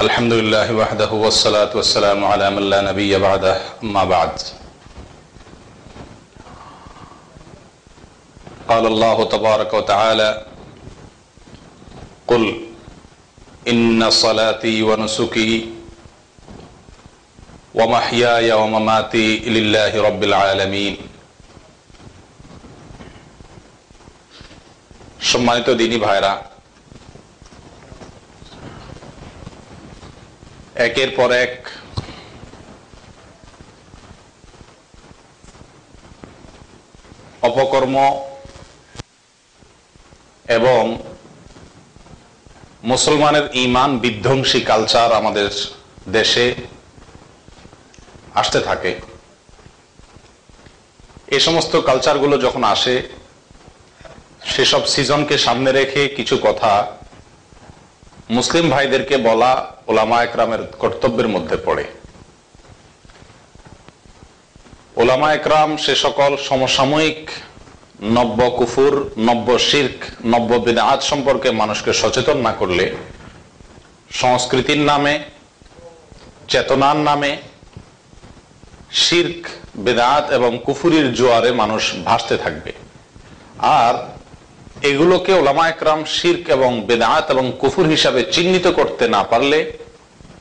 আলহামদুলিল্লাহ ওয়াহদাহু ওয়াসসালাতু ওয়াসসালামু আলা মান লা নাবিয়্যা বা'দাহু আম্মা বা'দ। قال الله تبارك وتعالى قل إن صلاتي ونسكي ومحياي ومماتي لله رب العالمين। সম্মানিত দিনী ভাইরা, একের পর এক অপকর্ম এবং মুসলমানের ঈমান বিধ্বংসী কালচার আমাদের দেশে আসতে থাকে। এই সমস্ত কালচারগুলো যখন আসে, সেসব সিজনকে সামনে রেখে কিছু কথা মুসলিম ভাইদেরকে বলা ওলামা একরামের কর্তব্যের মধ্যে পড়ে। ওলামা একরাম সে সকল সমসাময়িক নব্য কুফুর, নব্য শিরক, নব্য বিদআত সম্পর্কে মানুষকে সচেতন না করলে সংস্কৃতির নামে, চেতনার নামে শিরক, বিদআত এবং কুফুরির জোয়ারে মানুষ ভাসতে থাকবে। আর এগুলোকে ওলামা একরাম শিরক এবং বিদআত এবং কুফুর হিসাবে চিহ্নিত করতে না পারলে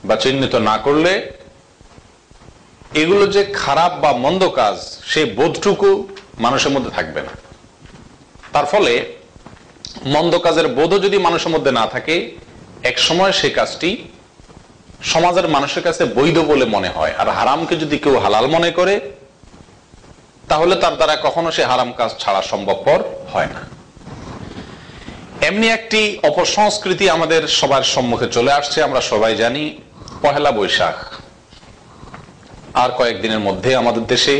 বা চিহ্নিত না করলে এগুলো যে খারাপ বা মন্দ কাজ, সেই বোধটুকু মানুষের মধ্যে থাকবে না। তার ফলে মন্দ কাজের বোধও যদি মানুষের মধ্যে না থাকে, এক সময় সেই কাজটি সমাজের মানুষের কাছে বৈধ বলে মনে হয়। আর হারামকে যদি কেউ হালাল মনে করে, তাহলে তার দ্বারা কখনো সে হারাম কাজ ছাড়া সম্ভবপর হয় না। এমনি একটি অপসংস্কৃতি আমাদের সবার সম্মুখে চলে আসছে। আমরা সবাই জানি, পহেলা বৈশাখ আর কয়েকদিনের মধ্যে আমাদের দেশে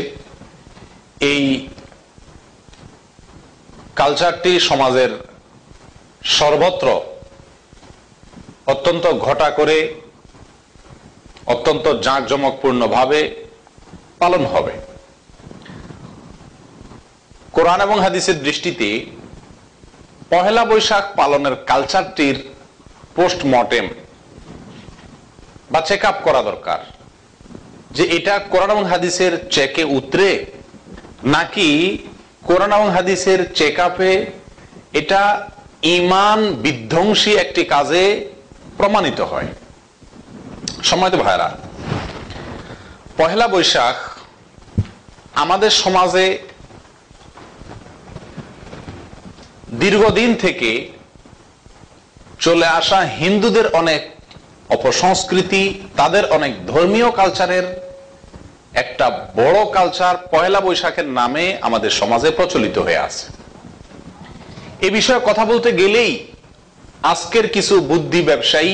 এই কালচারটি সমাজের সর্বত্র অত্যন্ত ঘটা করে, অত্যন্ত জাঁকজমকপূর্ণ ভাবে পালন হবে। কোরআন এবং হাদিসের দৃষ্টিতে পহেলা বৈশাখ পালনের কালচারটির পোস্টমর্টেম বা চেক আপ করা দরকার, যে এটা কোরআন এবং হাদিসের চেকে উতরে নাকি কোরআন এবং হাদিসের চেক আপে এটা ঈমান বিধ্বংসী একটি কাজে প্রমাণিত হয়। সম্মানিত ভাইরা, পহেলা বৈশাখ আমাদের সমাজে দীর্ঘদিন থেকে চলে আসা হিন্দুদের অনেক অপসংস্কৃতি, তাদের অনেক ধর্মীয় কালচারের একটা বড় কালচার পহেলা বৈশাখের নামে আমাদের সমাজে প্রচলিত হয়ে আছে। এ বিষয়ে কথা বলতে গেলেই আজকের কিছু বুদ্ধি ব্যবসায়ী,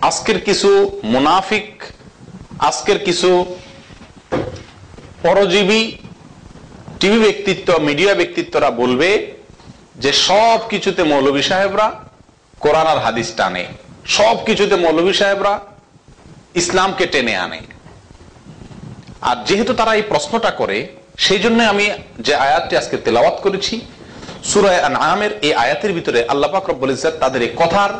আজকের কিছু মুনাফিক, আজকের কিছু পরজীবী টিভি ব্যক্তিত্ব, মিডিয়া ব্যক্তিত্বরা বলবে যে সব কিছুতে মৌলভী সাহেবরা কোরআন আর হাদিস টানে, সব কিছুতে মৌলভী সাহেবরা ইসলামকে টেনে আনে। আর যেহেতু তারা এই প্রশ্নটা করে, সেই জন্য আমি যে আয়াতটি আজকে তেলাওয়াত করেছি, সূরা আনআমের এই আয়াতের ভিতরে আল্লাহ পাক রব্বুল ইজ্জত তাদের এই কথার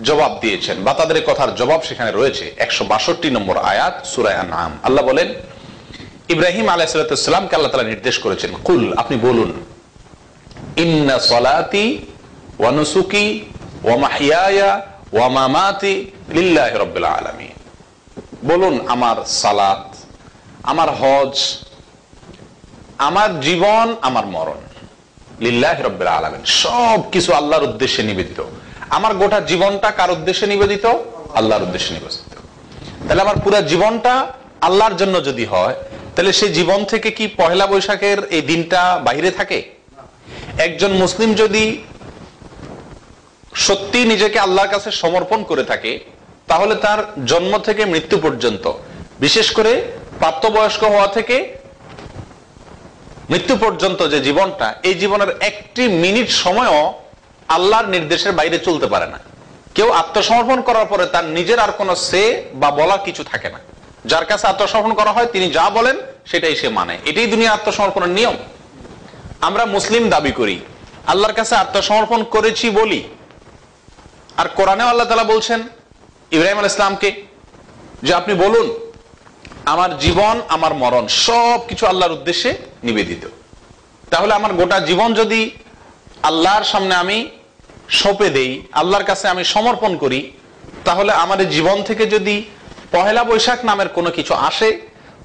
জবাব দিয়েছেন, বা তাদের এই কথার জবাব সেখানে রয়েছে। 162 নম্বর আয়াত সূরা আনআম। আল্লাহ বলেন, ইব্রাহিম আলাইহিস সালামকে আল্লাহ তাআলা নির্দেশ করেছেন, কুল, আপনি বলুন, ইন্না সলাতি ওয়া নুসুকি ওয়া মাহইয়ায়া ওয়া মামাতি লিল্লাহি রাব্বিল আলামিন। বলুন, আমার সালাত, আমার হজ, আমার জীবন, আমার মরণ লিল্লাহি রাব্বিল আলামিন, সব কিছু আল্লাহর উদ্দেশ্যে নিবেদিত। আমার গোটা জীবনটা কার উদ্দেশ্যে নিবেদিত? আল্লাহর উদ্দেশ্যে নিবেদিত। তাহলে আমার পুরো জীবনটা আল্লাহর জন্য যদি হয়, তাহলে সেই জীবন থেকে কি পহেলা বৈশাখের এই দিনটা বাইরে থাকে? একজন মুসলিম যদি সত্যি নিজেকে আল্লাহর কাছে সমর্পণ করে থাকে, তাহলে তার জন্ম থেকে মৃত্যু পর্যন্ত, বিশেষ করে প্রাপ্তবয়স্ক হওয়া থেকে মৃত্যু পর্যন্ত যে জীবনটা, এই জীবনের একটি মিনিট সময়ও আল্লাহর নির্দেশের বাইরে চলতে পারে না। কেউ আত্মসমর্পণ করার পরে তার নিজের আর কোনো সে বা বলার কিছু থাকে না। যার কাছে আত্মসমর্পণ করা হয়, তিনি যা বলেন সেটাই সে মানে। এটাই দুনিয়া আত্মসমর্পণের নিয়ম। আমরা মুসলিম দাবি করি, আল্লাহর কাছে আত্মসমর্পণ করেছি বলি। আর কোরআনেও আল্লাহ তাআলা বলছেন ইব্রাহিম আলাইহিস সালামকে যে আপনি বলুন আমার জীবন আমার মরণ সবকিছু আল্লাহর উদ্দেশ্যে নিবেদিত। তাহলে আমার গোটা জীবন যদি আল্লাহর সামনে আমি সঁপে দেই, আল্লাহর কাছে আমি সমর্পণ করি, তাহলে আমার এই জীবন থেকে যদি পহেলা বৈশাখ নামের কোনো কিছু আসে,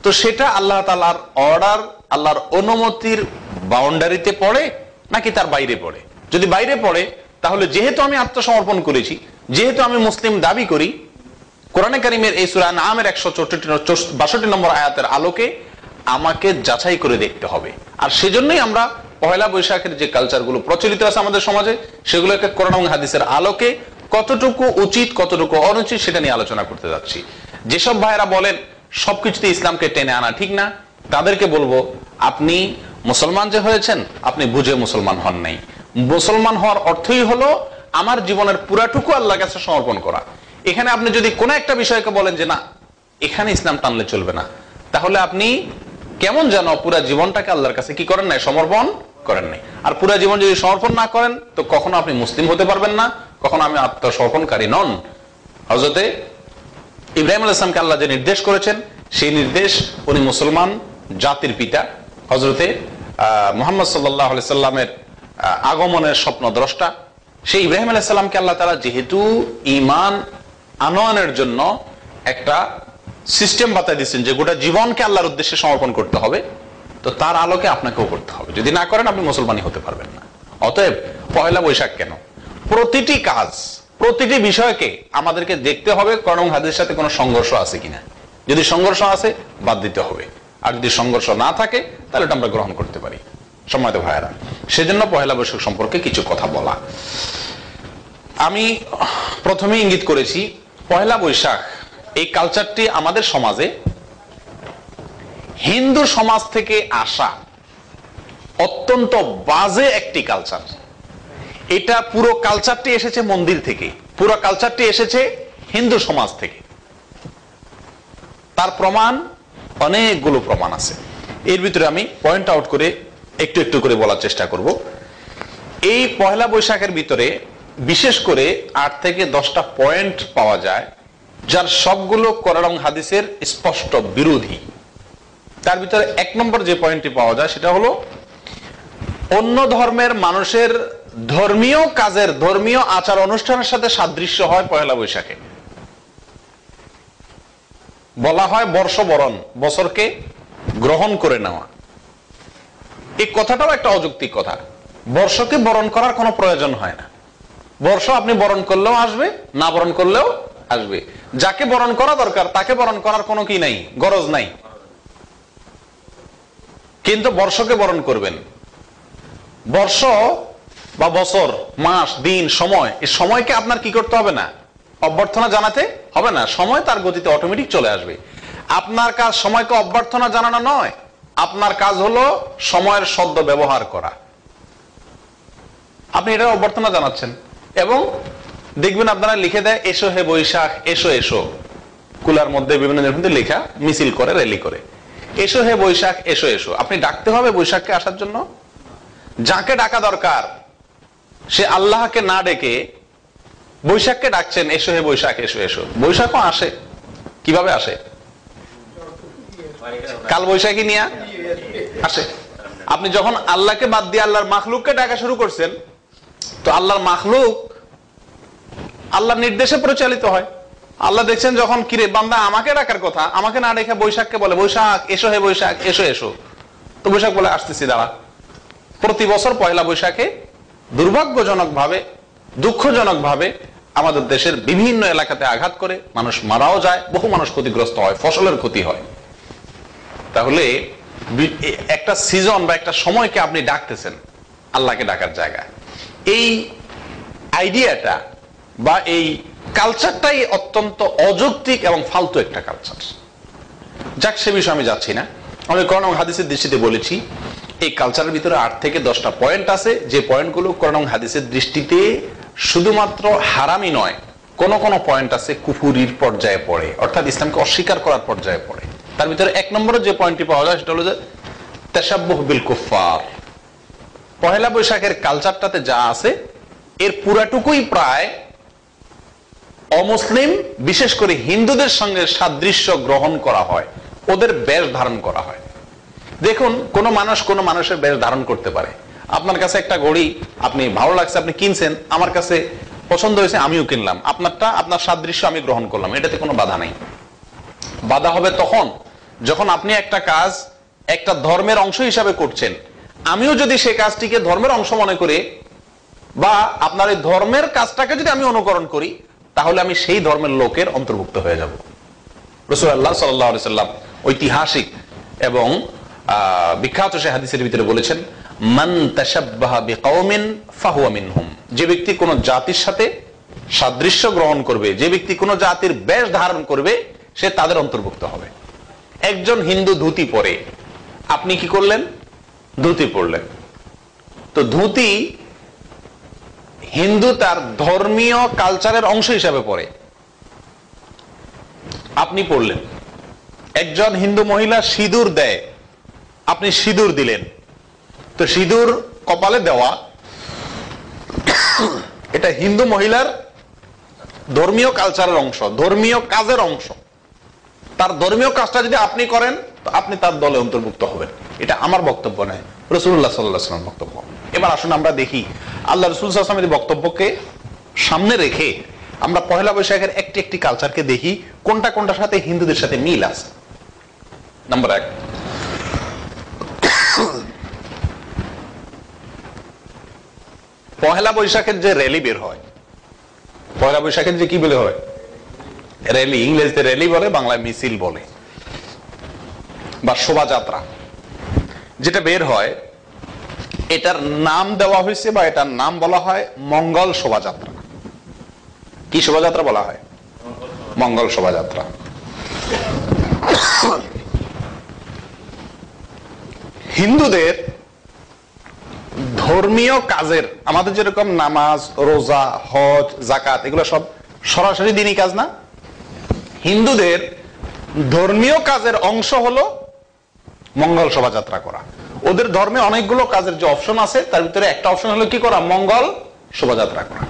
তো সেটা আল্লাহ তাআলার অর্ডার, আল্লাহর অনুমতির বাউন্ডারিতে পড়ে নাকি তার বাইরে পড়ে। যদি বাইরে পড়ে, তাহলে যেহেতু আমি আত্মসমর্পণ করেছি, যেহেতু আমি মুসলিম দাবি করি, কোরআনে কারিমের এই সূরা আনআমের 162 নম্বর আয়াতের আলোকে আমাকে যাচাই করে দেখতে হবে। আর সেজন্যই আমরা পহেলা বৈশাখের যে কালচারগুলো প্রচলিত আছে আমাদের সমাজে, সেগুলোকে কোরআন এবং হাদিসের আলোকে কতটুকু উচিত কতটুকু অনুচিত সেটা নিয়ে আলোচনা করতে যাচ্ছি। যেসব ভাইয়েরা বলেন সবকিছুতে ইসলামকে টেনে আনা ঠিক না, তাদেরকে বলবো আপনি মুসলমান যে হয়েছেন আপনি বুঝে মুসলমান হন নাই। মুসলমান হওয়ার অর্থই হলো আমার জীবনের পুরাটুকু আল্লাহর কাছে সমর্পণ করা। এখানে আপনি যদি কোনো একটা বিষয়কে বলেন যে না এখানে ইসলাম টানলে চলবে না, তাহলে আপনি কেমন যেন পুরা জীবনটাকে আল্লাহর কাছে কি করেন নাই, সমর্পণ করেন নাই। আর পুরা জীবন যদি সমর্পণ না করেন তো কখনো আপনি মুসলিম হতে পারবেন না, কখনো আমি আত্মসমর্পণকারী নন। হযরতে ইব্রাহিম আলাইহিস সালামকে আল্লাহ যে নির্দেশ করেছেন, সেই নির্দেশ উনি মুসলমান জাতির পিতা হযরতে মুহাম্মদ সাল্লাল্লাহু আলাইহি সাল্লামের আগমনের স্বপ্নদ্রষ্টা সেই ইব্রাহিম আলাইহিস সালামকে আল্লাহ তাআলা যেহেতু ঈমান আনয়নের জন্য একটা সিস্টেম বাতাই দিচ্ছেন যে গোটা জীবনকে আল্লাহর উদ্দেশ্যে সমর্পণ করতে হবে, তো তার আলোকে আপনাকেও করতে হবে। যদি না করেন আপনি মুসলমানই হতে পারবেন না। অতএব পয়লা বৈশাখ কেন, প্রতিটি কাজ প্রতিটি বিষয়কে আমাদেরকে দেখতে হবে কোরআন এবং হাদিসের সাথে কোনো সংঘর্ষ আছে কিনা। যদি সংঘর্ষ আছে বাদ দিতে হবে, আর যদি সংঘর্ষ না থাকে তাহলে এটা আমরা গ্রহণ করতে পারি। সম্মানিত ভাইয়েরা, সেজন্য পয়লা বৈশাখ সম্পর্কে কিছু কথা বলা। আমি প্রথমে ইঙ্গিত করেছি পয়লা বৈশাখ এই কালচারটি আমাদের সমাজে হিন্দু সমাজ থেকে আসা অত্যন্ত বাজে একটি কালচার। এটা পুরো কালচারটি এসেছে মন্দির থেকে, পুরো কালচারটি এসেছে হিন্দু সমাজ থেকে। তার প্রমাণ অনেকগুলো প্রমাণ আছে, এর ভিতরে আমি পয়েন্ট আউট করে একটু একটু করে বলার চেষ্টা করব। এই পয়লা বৈশাখের ভিতরে বিশেষ করে 8 থেকে 10টা পয়েন্ট পাওয়া যায় যার সবগুলো কোরআন এবং হাদিসের স্পষ্ট বিরোধী। তার ভিতরে 1 নম্বর যে পয়েন্টটি পাওয়া যায় সেটা হলো অন্য ধর্মের মানুষের ধর্মীয় কাজের, ধর্মীয় আচার অনুষ্ঠানের সাথে সাদৃশ্য হয় পয়লা বৈশাখে। বলা হয় বর্ষবরণ, বছরকে গ্রহণ করে নেওয়া। এই কথাটাও একটা অযৌক্তিক কথা। বর্ষকে বরণ করার কোনো প্রয়োজন হয় না। বর্ষ আপনি বরণ করলেও আসবে, না বরণ করলেও আসবে। যাকে বরণ করা দরকার তাকে বরণ করার কোনো কি নাই, গরজ নাই, কিন্তু বর্ষকে বরণ করবেন। বর্ষ বা বছর, মাস, দিন, সময়, এই সময়কে আপনার কি করতে হবে না, অভ্যর্থনা জানাতে হবে না। সময় তার গতিতে অটোমেটিক চলে আসবে। আপনার কাজ সময়কে অভ্যর্থনা জানানো নয়, আপনার কাজ হলো সময়ের সদ্য ব্যবহার করা। আপনি এটা অভ্যর্থনা জানাচ্ছেন এবং দেখবেন আপনারা লিখে দেয় এসো হে বৈশাখ, এসো এসো। কুলার মধ্যে বিভিন্ন জায়গায় লেখা, মিছিল করে, র্যালি করে, এসো হে বৈশাখ, এসো এসো। আপনি ডাকতে হবে বৈশাখকে আসার জন্য। যাকে ডাকা দরকার সে আল্লাহকে না ডেকে বৈশাখকে ডাকছেন এসো হে বৈশাখ, এসো এসো। বৈশাখও আসে, কিভাবে আসে? কাল বৈশাখী নিয়ে আসে। আপনি যখন আল্লাহকে বাদ দিয়ে আল্লাহর মাখলুককে ডাকা শুরু করছেন, তো আল্লাহর মাখলুক আল্লাহর নির্দেশে পরিচালিত হয়। আল্লাহ দেখছেন যখন কিরে বান্দা আমাকে ডাকার কথা, আমাকে না ডেকে বৈশাখকে বলে বৈশাখ এসো হে বৈশাখ, এসো এসো, তো বৈশাখ বলে আসতেছি দাঁড়া। প্রতি বছর পয়লা বৈশাখে দুর্ভাগ্যজনক ভাবে, দুঃখজনক ভাবে আমাদের দেশের বিভিন্ন এলাকাতে আঘাত করে মানুষ মারাও যায়, বহু মানুষ ক্ষতিগ্রস্ত হয়, ফসলের ক্ষতি হয়। তাহলে একটা সিজন বা একটা সময়কে আপনি ডাকতেছেন আল্লাহকে ডাকার জায়গায়, এই আইডিয়াটা বা এই কালচারটাই অত্যন্ত অযৌক্তিক এবং ফালতু একটা কালচার। যাক, সে বিষয়ে আমি যাচ্ছি না। আমি কোরআন এবং হাদিসের দৃষ্টিতে বলেছি এই কালচারের ভিতরে 8 থেকে 10টা পয়েন্ট আছে, যে পয়েন্টগুলো কোরআন এবং হাদিসের দৃষ্টিতে শুধুমাত্র হারামি নয়, কোন কোন পয়েন্ট আছে কুফুরির পর্যায়ে পড়ে, অর্থাৎ ইসলামকে অস্বীকার করার পর্যায়ে পড়ে। তার ভিতরে 1 নম্বরে যে পয়েন্টটি পাওয়া যায় সেটা হলো যে তাশাব্বুহ বিল কুফফার, পহেলা বৈশাখের কালচারটাতে যা আছে এর পুরাটুকুই প্রায় অমুসলিম, বিশেষ করে হিন্দুদের সঙ্গে সাদৃশ্য গ্রহণ করা হয়, ওদের বেশ ধারণ করা হয়। দেখুন, কোন মানুষের বেশ ধারণ করতে পারে। আপনার কাছে একটা ঘড়ি আপনি ভালো লাগছে, আপনি কিনছেন, আমার কাছে পছন্দ হয়েছে, আমিও কিনলাম, আপনারটা, আপনার সাদৃশ্য আমি গ্রহণ করলাম, এটাতে কোনো বাধা নেই। বাধা হবে তখন যখন আপনি একটা কাজ একটা ধর্মের অংশ হিসাবে করছেন, আমিও যদি সেই কাজটিকে ধর্মের অংশ মনে করে বা আপনার এই ধর্মের কাজটাকে যদি আমি অনুকরণ করি, তাহলে আমি সেই ধর্মের লোকের অন্তর্ভুক্ত হয়ে যাব। রাসূলুল্লাহ সাল্লাল্লাহু আলাইহি সাল্লাম ঐতিহাসিক এবং বিখ্যাত সে হাদিসের ভিতরে বলেছেন, মান তাশাব্বাহা বিকওমিন ফাহুয়া মিনহুম। যে ব্যক্তি কোন জাতির সাথে সাদৃশ্য গ্রহণ করবে, যে ব্যক্তি কোন জাতির বেশ ধারণ করবে, সে তাদের অন্তর্ভুক্ত হবে। একজন হিন্দু ধুতি পরে, আপনি কি করলেন? ধুতি পরলেন। তো ধুতি হিন্দু তার ধর্মীয় কালচারের অংশ হিসাবে পরে, আপনি পড়লেন। একজন হিন্দু মহিলা সিঁদুর দেয়, আপনি সিঁদুর দিলেন। তো সিঁদুর কপালে দেওয়া এটা হিন্দু মহিলার ধর্মীয় কালচারের অংশ, ধর্মীয় কাজের অংশ। তার ধর্মীয় কাজটা যদি আপনি করেন, তো আপনি তার দলে অন্তর্ভুক্ত হবেন। এটা আমার বক্তব্য নয়, রাসূলুল্লাহ সাল্লাল্লাহু আলাইহি ওয়াসাল্লামের বক্তব্য। এবার আসুন আমরা দেখি আল্লাহ রাসূল সাল্লাল্লাহু আলাইহি ওয়াসাল্লামের বক্তব্যকে সামনে রেখে আমরা পহেলা বৈশাখের একটি একটি কালচারকে দেখি কোনটা কোনটার সাথে হিন্দুদের সাথে মিল আছে। নাম্বার 1, পহেলা বৈশাখের যে র্যালি বের হয়, পহেলা বৈশাখের যে কি বলে হয় র্যালি, ইংরেজিতে র্যালি বলে, বাংলায় মিছিল বলে বা শোভাযাত্রা, যেটা বের হয় এটার নাম দেওয়া হয়েছে বা এটার নাম বলা হয় মঙ্গল শোভাযাত্রা। কি শোভাযাত্রা বলা হয়? মঙ্গল শোভাযাত্রা। হিন্দুদের ধর্মীয় কাজের, আমাদের যেরকম নামাজ, রোজা, হজ, যাকাত, এগুলো সব সরাসরি দিনই কাজ না। হিন্দুদের ধর্মীয় কাজের অংশ হলো মঙ্গল শোভাযাত্রা করা। ওদের ধর্মে অনেকগুলো কাজের যে অপশন আছে, তার ভিতরে একটা অপশন হলো কি করা? মঙ্গল শোভাযাত্রা করা।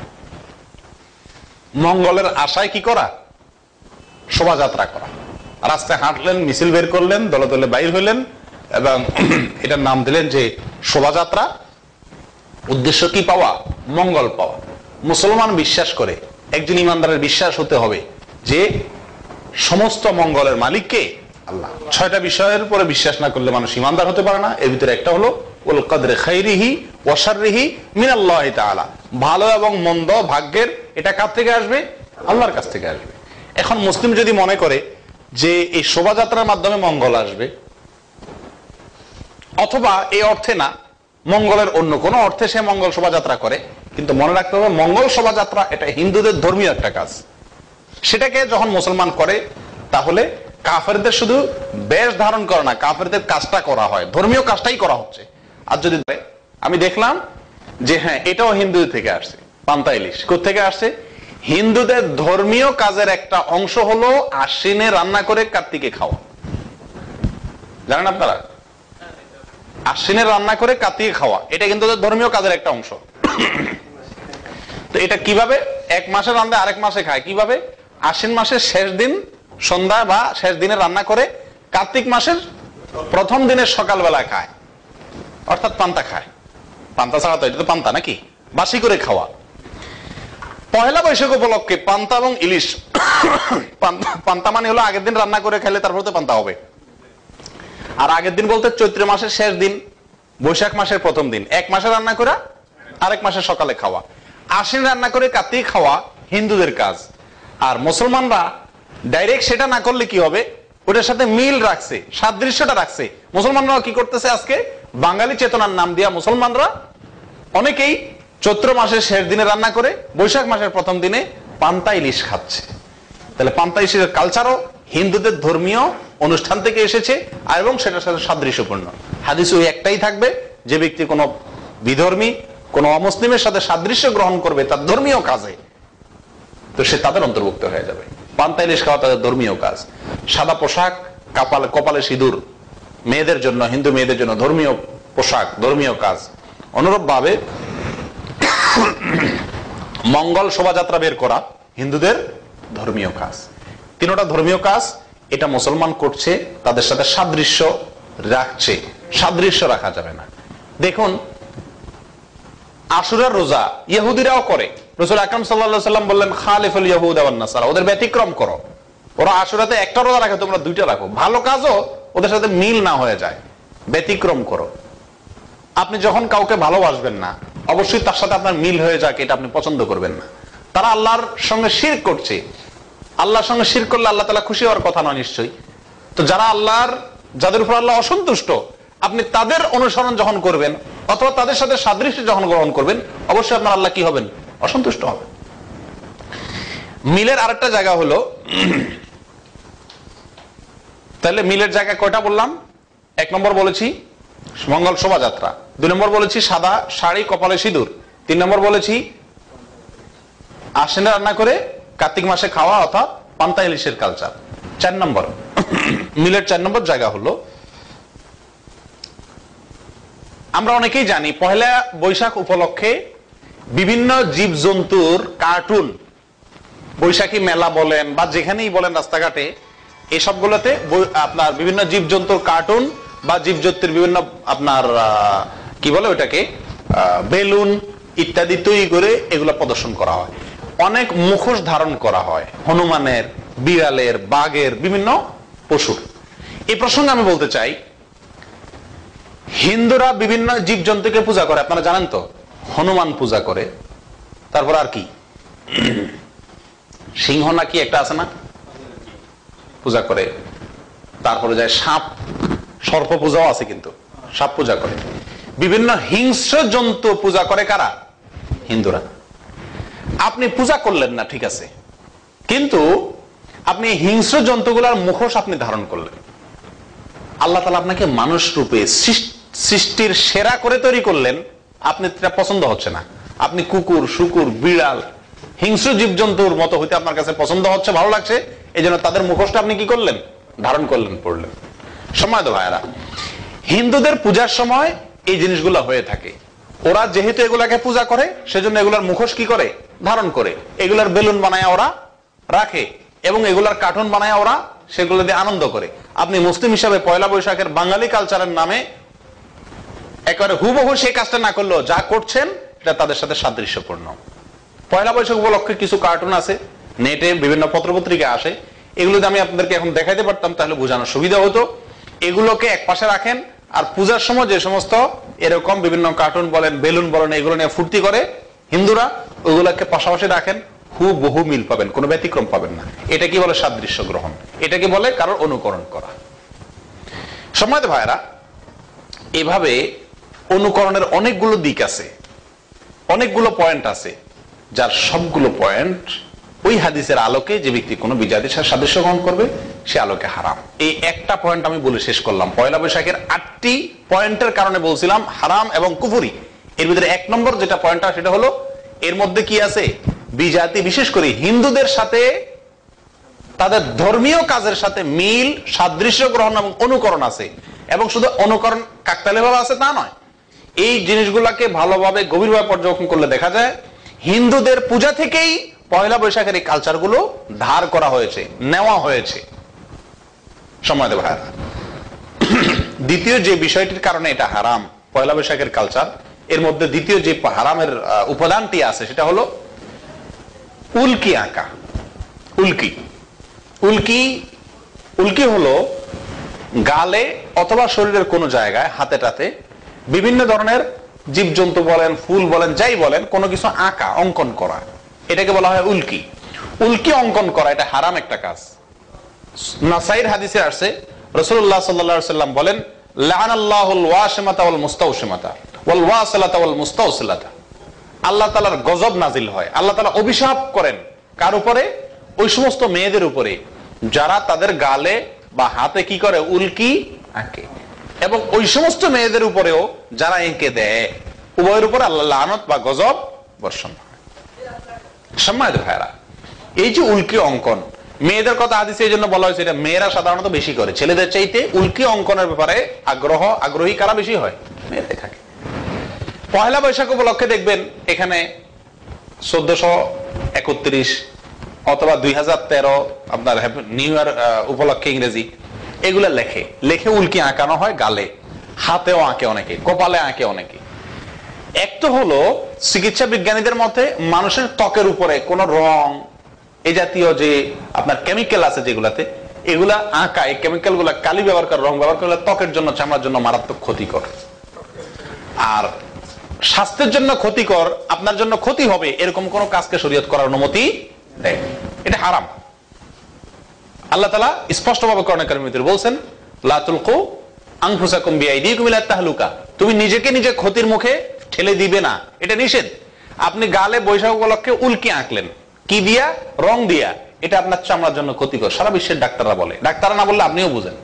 মঙ্গলের আশায় কি করা? শোভাযাত্রা করা। রাস্তায় হাঁটলেন, মিছিল বের করলেন, দলে দলে বাইর হইলেন এবং এটার নাম দিলেন যে শোভাযাত্রা। উদ্দেশ্য কি পাওয়া? মঙ্গল পাওয়া। মুসলমান বিশ্বাস করে, একজন ইমানদারের বিশ্বাস হতে হবে যে সমস্ত মঙ্গলের মালিক কে? আল্লাহ। 6টা বিষয়ের উপরে বিশ্বাস না করলে মানুষ ইমানদার হতে পারে না। এর ভিতরে একটা হলো ওয়াল কদরে খাইরিহি ওয়া শাররিহি মিনাল্লাহি তাআলা। ভালো এবং মন্দ ভাগ্যের এটা কার থেকে আসবে? আল্লাহর কাছ থেকে আসবে। এখন মুসলিম যদি মনে করে যে এই শোভাযাত্রার মাধ্যমে মঙ্গল আসবে, অথবা এই অর্থে না, মঙ্গলের অন্য কোনো অর্থে সে মঙ্গল শোভাযাত্রা করে, কিন্তু মনে রাখতে হবে মঙ্গল শোভাযাত্রা এটা হিন্দুদের ধর্মীয় একটা কাজ। সেটাকে যখন মুসলমান করে, তাহলে কাফেরদের শুধু বেশ ধারণ করে না, কাফেরদের কাজটা করা হয়, ধর্মীয় কাজটাই করা হচ্ছে। আর যদি আমি দেখলাম যে হ্যাঁ এটাও হিন্দুদের থেকে আসছে, পান্তা ইলিশ কোত্থেকে আসছে? হিন্দুদের ধর্মীয় কাজের একটা অংশ হলো আশ্বিনে রান্না করে কার্তিকে খাওয়া। জানেন আপনারা? আশ্বিনে রান্না করে কার্তিকে খাওয়া, এটা কিন্তু ধর্মীয় কাজের একটা অংশ। তো এটা কিভাবে? এক মাসে রান্না আরেক মাসে খায়। কিভাবে? আশ্বিন মাসের শেষ দিন সন্ধ্যা বা শেষ দিনে রান্না করে কার্তিক মাসের প্রথম দিনের সকালবেলা খায়, অর্থাৎ পান্তা খায়। পান্তা ছাড়া তো এটা তো পান্তা নাকি, বাসি করে খাওয়া। পহেলা বৈশাখ উপলক্ষে পান্তা এবং ইলিশ, পান্তা মানে হলো আগের দিন রান্না করে খেলে তারপর তো পান্তা হবে। আর আগের দিন বলতে চৈত্র মাসের শেষ দিন, বৈশাখ মাসের প্রথম দিন, এক মাসে রান্না করে আরেক মাসের সকালে খাওয়া। আশ্বিন রান্না করে কার্তিক খাওয়া হিন্দুদের কাজ। আর মুসলমানরা ডাইরেক্ট সেটা না করলে কি হবে? ওটার সাথে মিল রাখছে, সাদৃশ্যটা রাখছে। মুসলমানরা কি করতেছে? আজকে বাঙালি চেতনার নাম দিয়া মুসলমানরা অনেকেই চৈত্র মাসের শেষ দিনে রান্না করে বৈশাখ মাসের প্রথম দিনে পান্তা ইলিশ খাচ্ছে। তাহলে পান্তা ইলিশের কালচারও হিন্দুদের ধর্মীয় অনুষ্ঠান থেকে এসেছে এবং সেটার সাথে সাদৃশ্যপূর্ণ। হাদিস ওই একটাই থাকবে, যে ব্যক্তি কোনো বিধর্মী, কোনো অমুসলিমের সাথে সাদৃশ্য গ্রহণ করবে তার ধর্মীয় কাজে, তো সে তাদের অন্তর্ভুক্ত হয়ে যাবে। পান্তা ইলিশ খাওয়া তাদের ধর্মীয় কাজ। সাদা পোশাক, কপালে সিঁদুর মেয়েদের জন্য, হিন্দু মেয়েদের জন্য ধর্মীয় পোশাক, ধর্মীয় কাজ। অনুরূপ ভাবে মঙ্গল শোভাযাত্রা বের করা হিন্দুদের ধর্মীয় কাজ। তিনটা ধর্মীয় কাজ, এটা মুসলমান করছে, তাদের সাথে সাদৃশ্য রাখছে, সাদৃশ্য রাখা যাবে না। দেখুন আশুরার রোজা ইহুদিরাও করে, রাসূল আকরাম সাল্লাল্লাহু আলাইহি ওয়াসাল্লাম বললেন খালিফুল ইয়াহুদ ওয়ান নাসারা, ওদের ব্যতিক্রম করো। ওরা আশুরাতে একটা রোজা রাখে, তোমরা দুইটা রাখো। ভালো কাজও ওদের সাথে মিল না হয়ে যায়, ব্যতিক্রম করো। আপনি যখন কাউকে ভালোবাসবেন না, অবশ্যই তার সাথে আপনার মিল হয়ে যাক, এটা আপনি পছন্দ করবেন না। তারা আল্লাহর সঙ্গে শিরক করছে, আল্লাহর সঙ্গে শিরক করলে আল্লাহ তাআলা খুশি হওয়ার কথা নয় নিশ্চয়ই। তো যারা যাদের উপর আল্লাহ অসন্তুষ্ট, আপনি তাদের অনুসরণ যখন করবেন অথবা তাদের সাথে সাদৃশ্য যখন গ্রহণ করবেন, অবশ্যই আপনার আল্লাহ কি হবেন? অসন্তুষ্ট হবেন। মিলের আরেকটা জায়গা হলো, তাহলে মিলের জায়গা কয়টা বললাম? 1 নম্বর বলেছি মঙ্গল শোভাযাত্রা, 2 নম্বর বলেছি সাদা শাড়ি কপালে সিঁদুর, 3 নম্বর বলেছি আশ্বিনে রান্না করে কার্তিক মাসে খাওয়া অর্থাৎ পান্তা ইলিশের কালচার। 4 নম্বর মিলের 4 নম্বর জায়গা হলো, আমরা অনেকেই জানি পহেলা বৈশাখ উপলক্ষে বিভিন্ন জীবজন্তুর কার্টুন, বৈশাখী মেলা বলেন বা যেখানেই বলেন রাস্তাঘাটে, এসবগুলোতে আপনার বিভিন্ন জীবজন্তুর কার্টুন বা জীবজন্তুর বিভিন্ন আপনার কি বলে ওইটাকে বেলুন ইত্যাদি তৈরি করে এগুলো প্রদর্শন করা হয়। অনেক মুখোশ ধারণ করা হয় হনুমানের, বিড়ালের, বাঘের, বিভিন্ন পশুর। এই প্রসঙ্গে আমি বলতে চাই, হিন্দুরা বিভিন্ন জীবজন্তুকে পূজা করে, আপনারা জানেন তো। হনুমান পূজা করে, তারপর আর কি সিংহ নাকি একটা আছে না, পূজা করে। তারপরে যায় সাপ, সর্প পূজাও আছে, কিন্তু সাপ পূজা করে। বিভিন্ন হিংস্র জন্তু পূজা করে কারা? হিন্দুরা। আপনি পূজা করলেন না, ঠিক আছে, কিন্তু আপনি হিংস্র জন্তুগুলার মুখোশ আপনি ধারণ করলেন। আল্লাহ তাআলা আপনাকে মানুষ রূপে সৃষ্টির সেরা করে তৈরি করলেন, আপনি এটা পছন্দ হচ্ছে না। আপনি কুকুর, শুকুর, বিড়াল, হিংস্র জীবজন্তুর মতো হইতে আপনার কাছে পছন্দ হচ্ছে, ভালো লাগছে, এই জন্য তাদের মুখোশটা আপনি কি করলেন? ধারণ করলেন, পড়লেন। সম্মানিত ভাইয়েরা, হিন্দুদের পূজার সময় এই জিনিসগুলো হয়ে থাকে। ওরা যেহেতু এগুলাকে পূজা করে, সেজন্য এগুলার মুখোশ কি করে? ধারণ করে। এগুলার বেলুন বানায় ওরা রাখে এবং এগুলার কার্টুন বানায় ওরা সেগুলো দিয়ে আনন্দ করে। আপনি মুসলিম হিসাবে পয়লা বৈশাখের বাঙালি কালচারের নামে একেবারে হুবহু সেই কাজটা না করলেও যা করছেন এটা তাদের সাথে সাদৃশ্যপূর্ণ। পয়লা বৈশাখ উপলক্ষে কিছু কার্টুন আছে, নেটে বিভিন্ন পত্রপত্রিকা আসে, এগুলো যদি আমি আপনাদেরকে এখন দেখাইতে পারতাম তাহলে বোঝানোর সুবিধা হতো। এগুলোকে এক পাশে রাখেন, আর পূজার সময় যে সমস্ত এরকম বিভিন্ন কার্টুন বলেন, বেলুন বলেন, এগুলো নিয়ে ফুর্তি করে হিন্দুরা, ওগুলোকে পাশাপাশি রাখেন, হুবহু মিল পাবেন, কোনো ব্যতিক্রম পাবেন না। এটা কি বলে? সাদৃশ্য গ্রহণ। এটাকে বলে কারোর অনুকরণ করা। সম্মানিত ভাইরা, এভাবে অনুকরণের অনেকগুলো দিক আছে, অনেকগুলো পয়েন্ট আছে, যার সবগুলো পয়েন্ট ওই হাদিসের আলোকে যে ব্যক্তি কোনো বিজাতির সাথে সাদৃশ্য গ্রহণ করবে সে আলোকে হারাম। এই একটা পয়েন্ট আমি বলে শেষ করলাম। পয়লা বৈশাখের 8টি পয়েন্টের কারণে বলছিলাম হারাম এবং কুফরি। এর ভিতরে 1 নম্বর যেটা পয়েন্টটা, সেটা হলো এর মধ্যে কি আছে? বিজাতি, বিশেষ করে হিন্দুদের সাথে তাদের ধর্মীয় কাজের সাথে মিল, সাদৃশ্য গ্রহণ এবং অনুকরণ আছে। এবং শুধু অনুকরণ কাকতালীয়ভাবে আছে তা নয়, এই জিনিসগুলোকে ভালোভাবে গভীরভাবে পর্যবেক্ষণ করলে দেখা যায় হিন্দুদের পূজা থেকেই পয়লা বৈশাখের এই কালচারগুলো ধার করা হয়েছে, নেওয়া হয়েছে। সম্মানিত ভাইরা, দ্বিতীয় যে বিষয়টির কারণে এটা হারাম, পয়লা বৈশাখের কালচার, এর মধ্যে দ্বিতীয় যে হারামের উপাদানটি আছে সেটা হলো উল্কি আঁকা। উল্কি উল্কি উল্কি হলো গালে অথবা শরীরের কোনো জায়গায়, হাতে টাতে বিভিন্ন ধরনের জীবজন্তু বলেন, ফুল বলেন, যাই বলেন, কোনো কিছু আঁকা, অঙ্কন করা, এটাকে বলা হয় উল্কি। উল্কি অঙ্কন করা এটা হারাম একটা কাজ। নাসাইর হাদিসে আসছে, রাসূলুল্লাহ সাল্লাল্লাহু আলাইহি ওয়াসাল্লাম বলেন, লাআনাল্লাহুল ওয়াশিমাতা ওয়াল মুস্তাওশিমাতা ওয়াল ওয়াসিলাতা ওয়াল মুস্তাওসিলাতা। আল্লাহ তাআলার গজব নাজিল হয়, আল্লাহ তাআলা অভিশাপ করেন কার উপরে? ওই সমস্ত মেয়েদের উপরে যারা তাদের গালে বা হাতে কি করে? উল্কি আঁকে। এবং ওই সমস্ত মেয়েদের উপরেও যারা এঁকে দেয়, উভয়ের উপর আল্লাহ লানত বা গজব বর্ষণ হয়। সম্মানিত ভাইরা, এই যে উল্কি অঙ্কন, মেয়েদের কথা হাদিসে এই জন্য বলা হয়েছে, এটা মেয়েরা সাধারণত বেশি করে, ছেলেদের চাইতে উল্কি অঙ্কনের ব্যাপারে আগ্রহী কারা বেশি হয়? মেয়েরাই থাকে। পয়লা বৈশাখ উপলক্ষে দেখবেন এখানে 1431 অথবা 2013 আপনার নিউ ইয়ার উপলক্ষে ইংরেজি এগুলা লেখে উল্কি আঁকানো হয় গালে, হাতেও আঁকে অনেকে, কপালে আঁকে অনেকে। এক তো হলো চিকিৎসা বিজ্ঞানীদের মতে মানুষের ত্বকের উপরে কোন রং এই জাতীয় যে আপনার কেমিক্যাল আছে যেগুলাতে, এগুলা আঁকা, এই কেমিক্যাল গুলা কালি ব্যবহার করে, রং ব্যবহার করলে ত্বকের জন্য, চামড়ার জন্য মারাত্মক ক্ষতিকর। আর স্বাস্থ্যের জন্য ক্ষতিকর, আপনার জন্য ক্ষতি হবে এরকম কোন কাজকে শরীয়ত করার অনুমতি দেয়, এটা হারাম। আল্লাহ তাআলা স্পষ্টভাবে কোরআনে কারীমের ভিতরে বলছেন, লা তুলকু আনফুসাকুম বিআইদিকুম ইলা তাহলুকা, তুমি নিজেকে নিজে ক্ষতির মুখে ঠেলে দিবে না, এটা নিষেধ। আপনি গালে বৈশাখ উপলক্ষে উল্কি আঁকলেন, কি দিয়া? রং দিয়া। এটা আপনার চামড়ার জন্য ক্ষতিকর। সারা বিশ্বের ডাক্তাররা বলে, ডাক্তাররা না বললে আপনিও বুঝেন।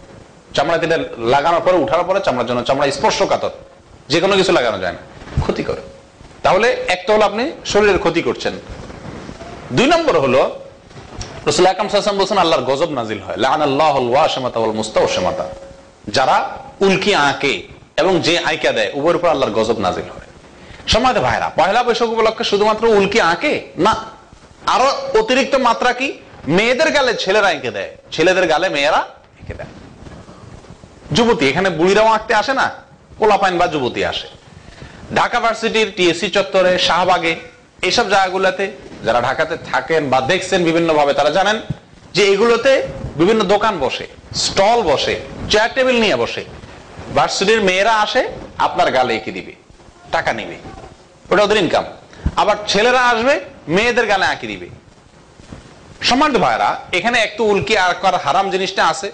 চামড়াতে এটা লাগানোর পরে, উঠার পরে চামড়ার জন্য, চামড়া স্পর্শকাতর, যে কোনো কিছু লাগানো যায় না, ক্ষতিকর। তাহলে একটা হলো আপনি শরীরের ক্ষতি করছেন। 2 নম্বর হলো রাসূল আকরাম সাল্লাল্লাহু আলাইহি ওয়াসাল্লাম বলেছেন আল্লাহর গজব নাজিল হয়, লাআনাল্লাহুল ওয়াশিমাতা ওয়াল মুস্তাওশিমাতা, যারা উল্কি আঁকে এবং যে আঁকা দেয় উভয়ের উপর আল্লাহর গজব নাজিল হয়। সম্মানিত ভাইরা, পয়লা বৈশাখ উপলক্ষে শুধুমাত্র উল্কি আঁকে না, আরো অতিরিক্ত মাত্রা কি? মেয়েদের গালে ছেলেরা এঁকে দেয়, ছেলেদের গালে মেয়েরা এঁকে দেয়। যুবতী, এখানে বুড়িরাও আঁকতে আসে না, পোলাপাইন বা যুবতী আসে। ঢাকা ভার্সিটির টিএসসি চত্বরে, শাহবাগে, এইসব জায়গাগুলোতে যারা ঢাকাতে থাকেন বা দেখছেন বিভিন্ন ভাবে, তারা জানেন যে এগুলোতে বিভিন্ন দোকান বসে, স্টল বসে, চেয়ার টেবিল নিয়ে বসে। ভার্সিটির মেয়েরা আসে, আপনার গালে এঁকে দিবে, টাকা নিবে, ওটা ওদের ইনকাম। আবার ছেলেরা আসবে, মেয়েদের গালে আঁকি দিবে। সম্মানিত ভাইরা, এখানে একটু উল্কি আঁকার হারাম জিনিসটা আছে,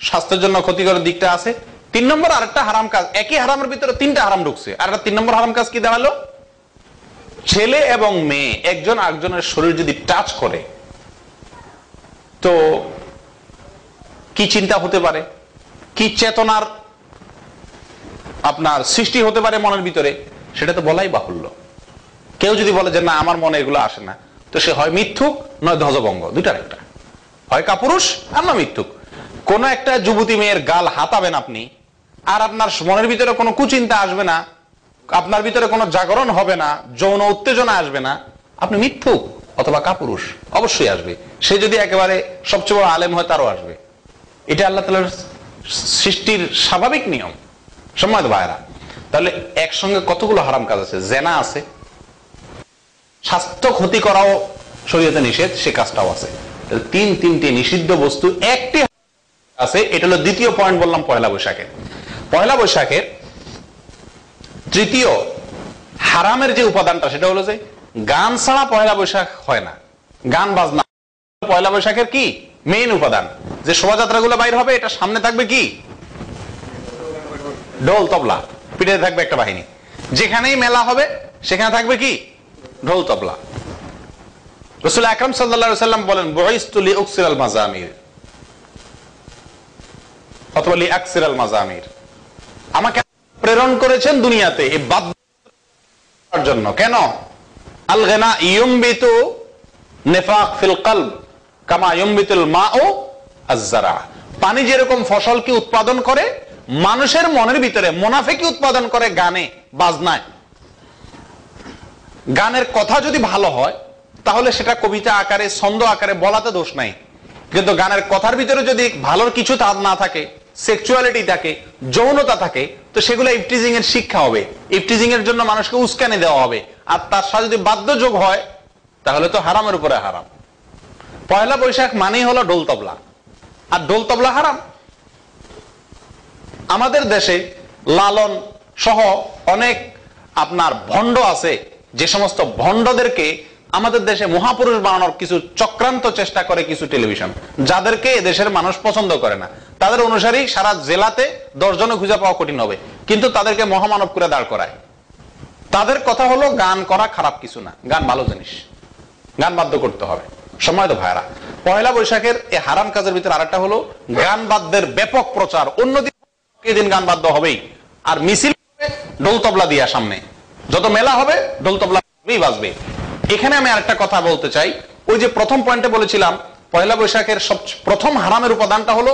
স্বাস্থ্যের জন্য ক্ষতিকর দিকটা আছে। 3 নম্বর আরেকটা হারাম কাজ, একই হারামের ভিতরে 3টা হারাম ঢুকছে। আর একটা 3 নম্বর হারাম কাজ কি দাঁড়ালো? ছেলে এবং মেয়ে একজন আরেকজনের শরীর যদি টাচ করে, তো কি চিন্তা হতে পারে, কি চেতনার আপনার সৃষ্টি হতে পারে মনের ভিতরে, সেটা তো বলাই বাহুল্য। কেউ যদি বলে যে না আমার মনে এগুলো আসে না, তো সে হয় মিথ্যুক নয় ধ্বজভঙ্গ, দুইটার একটা, হয় কাপুরুষ আর না মিথ্যুক। কোন একটা যুবতী মেয়ের গাল হাতাবেন আপনি, আর আপনার মনের ভিতরে কোনো কুচিন্তা আসবে না, আপনার ভিতরে কোনো জাগরণ হবে না, যৌন উত্তেজনা আসবে না, আপনি মিথ্যুক অথবা কাপুরুষ অবশ্যই আসবে। সে যদি একেবারে সবচেয়ে বড় আলেম হয়, তারও আসবে। এটা আল্লাহ তাআলার সৃষ্টির স্বাভাবিক নিয়ম। সম্মানিত ভাইরা, তাহলে একসঙ্গে কতগুলো হারাম কাজ আছে। জেনা আছে, স্বাস্থ্য ক্ষতি করাও শরীয়তে নিষেধ, সে কাজটাও আছে। তিনটি নিষিদ্ধ বস্তু একটি আছে। এটা হলো দ্বিতীয় পয়েন্ট বললাম পয়লা বৈশাখে। পয়লা বৈশাখের তৃতীয় হারামের যে উপাদানটা, সেটা হলো যে গান ছাড়া পয়লা বৈশাখ হয় না, গান বাজনা। পয়লা বৈশাখের কি মেইন উপাদান? যে শোভাযাত্রাগুলো বাইর হবে, এটা সামনে থাকবে কি? ঢোল তবলা, পিঠে থাকবে একটা বাহিনী। যেখানেই মেলা হবে সেখানে থাকবে কি? ঢোল তবলা। রাসূল আকরাম সাল্লাল্লাহু আলাইহি ওয়াসাল্লাম বলেন, বুইসতু লিউকসিরাল মাযামির অথবা লিআকসিরাল মাযামির, আমাকে প্রেরণ করেছেন দুনিয়াতে এই বাদ্যের জন্য। কেন? আল গিনা ইউমবিতু নিফাক ফিল কলব কামা ইউমবিতুল মাউ আয-যারা, পানি যেরকম ফসলকে উৎপাদন করে, মানুষের মনের ভিতরে মুনাফিকি উৎপাদন করে গানে বাজনায়। গানের কথা যদি ভালো হয়, তাহলে সেটা কবিতা আকারে, ছন্দ আকারে বলাতে দোষ নাই। কিন্তু গানের কথার ভিতরে যদি ভালোর কিছু না থাকে, সেক্সুয়ালিটি থাকে, যৌনতা থাকে, তো সেগুলো ইফটিজিং এর শিক্ষা হবে। ইফটিজিং এর জন্য মানুষকে উস্কানি দেওয়া হবে। আর তার সাথে যদি বাদ্যযোগ হয়, তাহলে তো হারামের উপরে হারাম। পয়লা বৈশাখ মানেই হলো ঢোল তবলা, আর ঢোল তবলা হারাম। আমাদের দেশে লালন সহ অনেক আপনার ভণ্ড আছে, যে সমস্ত ভণ্ডদেরকে আমাদের দেশে মহাপুরুষ বানানোর কিছু চক্রান্ত চেষ্টা করে কিছু টেলিভিশন, যাদেরকে দেশের মানুষ পছন্দ করে না। তাদের অনুসারী সারা জেলাতে 10 জনে খুঁজে পাওয়া কঠিন হবে, কিন্তু তাদেরকে মহামানব করে দাঁড় করায়। তাদের কথা হলো গান করা খারাপ কিছু না, গান ভালো জিনিস, গান বাদ্য করতে হবে। সম্মানিত ভাইরা, পয়লা বৈশাখের এই হারাম কাজের ভিতরে আরেকটা হলো গান বাদ্যের ব্যাপক প্রচার। অন্যদিন দিন গান বাদ্য হবেই, আর মিছিল ঢোল তবলা দিয়া সামনে, যত মেলা হবে ঢোল তবলা বাজবে। এখানে আমি আরেকটা কথা বলতে চাই। ওই যে প্রথম পয়েন্টে বলেছিলাম পয়লা বৈশাখের প্রথম হারামের উপাদানটা হলো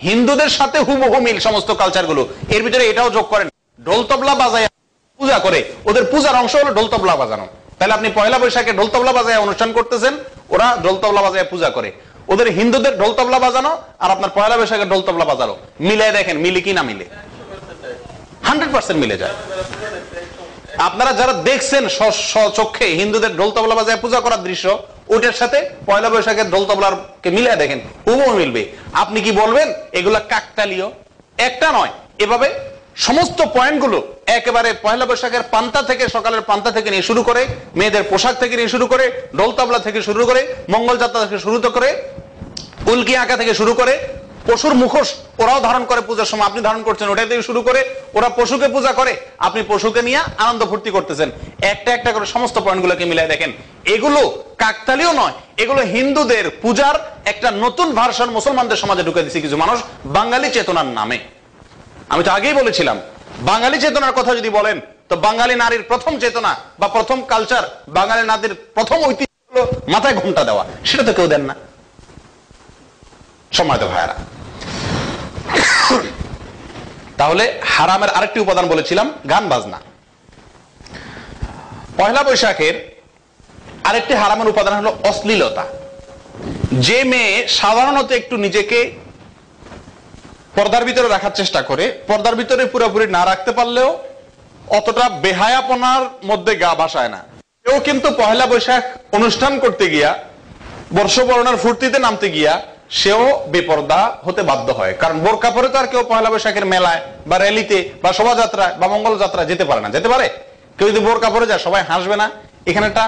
হিন্দুদের সাথে হুবহু মিল সমস্ত কালচার গুলো, এর ভিতরে এটাও যোগ করেন ঢোল তবলা বাজায় পূজা করে, ওদের পূজার অংশ হলো ঢোল তবলা বাজানো। তাহলে আপনি পয়লা বৈশাখে ঢোল তবলা বাজায় অনুষ্ঠান করতেছেন, ওরা ঢোল তবলা বাজায় পূজা করে। ওদের হিন্দুদের ঢোল তবলা বাজানো আর আপনার পয়লা বৈশাখে ঢোল তবলা বাজানো মিলাই দেখেন মিলে কি না মিলে? 100% মিলে যায়। আপনারা যারা দেখছেন চোখে হিন্দুদের ঢোল তবলা বাজায় পূজা করার দৃশ্য, ওটার সাথে পয়লা বৈশাখের ঢোল তবলাকে মিলিয়ে দেখেন, হুবহু মিলবে। আপনি কি বলবেন এগুলা কাকতালীয়? একটা নয়, এভাবে সমস্ত পয়েন্টগুলো একেবারে পয়লা বৈশাখের পান্তা থেকে, সকালের পান্তা থেকে নিয়ে শুরু করে, মেয়েদের পোশাক থেকে নিয়ে শুরু করে, ঢোল তবলা থেকে শুরু করে, মঙ্গল যাত্রা থেকে শুরু করে, উল্কি আঁকা থেকে শুরু করে, পশুর মুখোশ ওরাও ধারণ করে পূজার সময়, আপনি ধারণ করছেন, ওটাই থেকে শুরু করে ওরা পশুকে পূজা করে, আপনি পশুকে নিয়ে আনন্দ ফুর্তি করতেছেন। একটা একটা করে সমস্ত পয়েন্টগুলোকে মিলাই দেখেন, এগুলো কাকতালীয় নয়, এগুলো হিন্দুদের পূজার একটা নতুন ভার্সন মুসলমানদের সমাজে ঢুকে দিচ্ছে কিছু মানুষ বাঙালি চেতনার নামে। আমি তো আগেই বলেছিলাম, বাঙালি চেতনার কথা যদি বলেন তো বাঙালি নারীর প্রথম চেতনা বা প্রথম কালচার, বাঙালি নারীর প্রথম ঐতিহ্য হলো মাথায় ঘোমটা দেওয়া, সেটা তো কেউ দেন না। সম্মানিত ভাইয়ারা, তাহলে হারামের আরেকটি উপাদান বলেছিলাম গান বাজনা। পয়লা বৈশাখের আরেকটি হারামের উপাদান হলো অশ্লীলতা। যে মেয়ে সাধারণত একটু নিজেকে পর্দার ভিতরে রাখার চেষ্টা করে, পর্দার ভিতরে পুরোপুরি না রাখতে পারলেও অতটা বেহায়াপনার মধ্যে গা ভাসায় না, কেউ কিন্তু পয়লা বৈশাখ অনুষ্ঠান করতে গিয়া, বর্ষবরণের ফুর্তিতে নামতে গিয়া সেও বেপর্দা হতে বাধ্য হয়। কারণ বোরকা পরে তো আর কেউ পয়লা বৈশাখের মেলায় বা র্যালিতে বা শোভাযাত্রায় বা মঙ্গল যাত্রায় যেতে পারে না। যেতে পারে কেউ যদি বোরকা পরে যায়, সবাই হাসবে না? এখানে একটা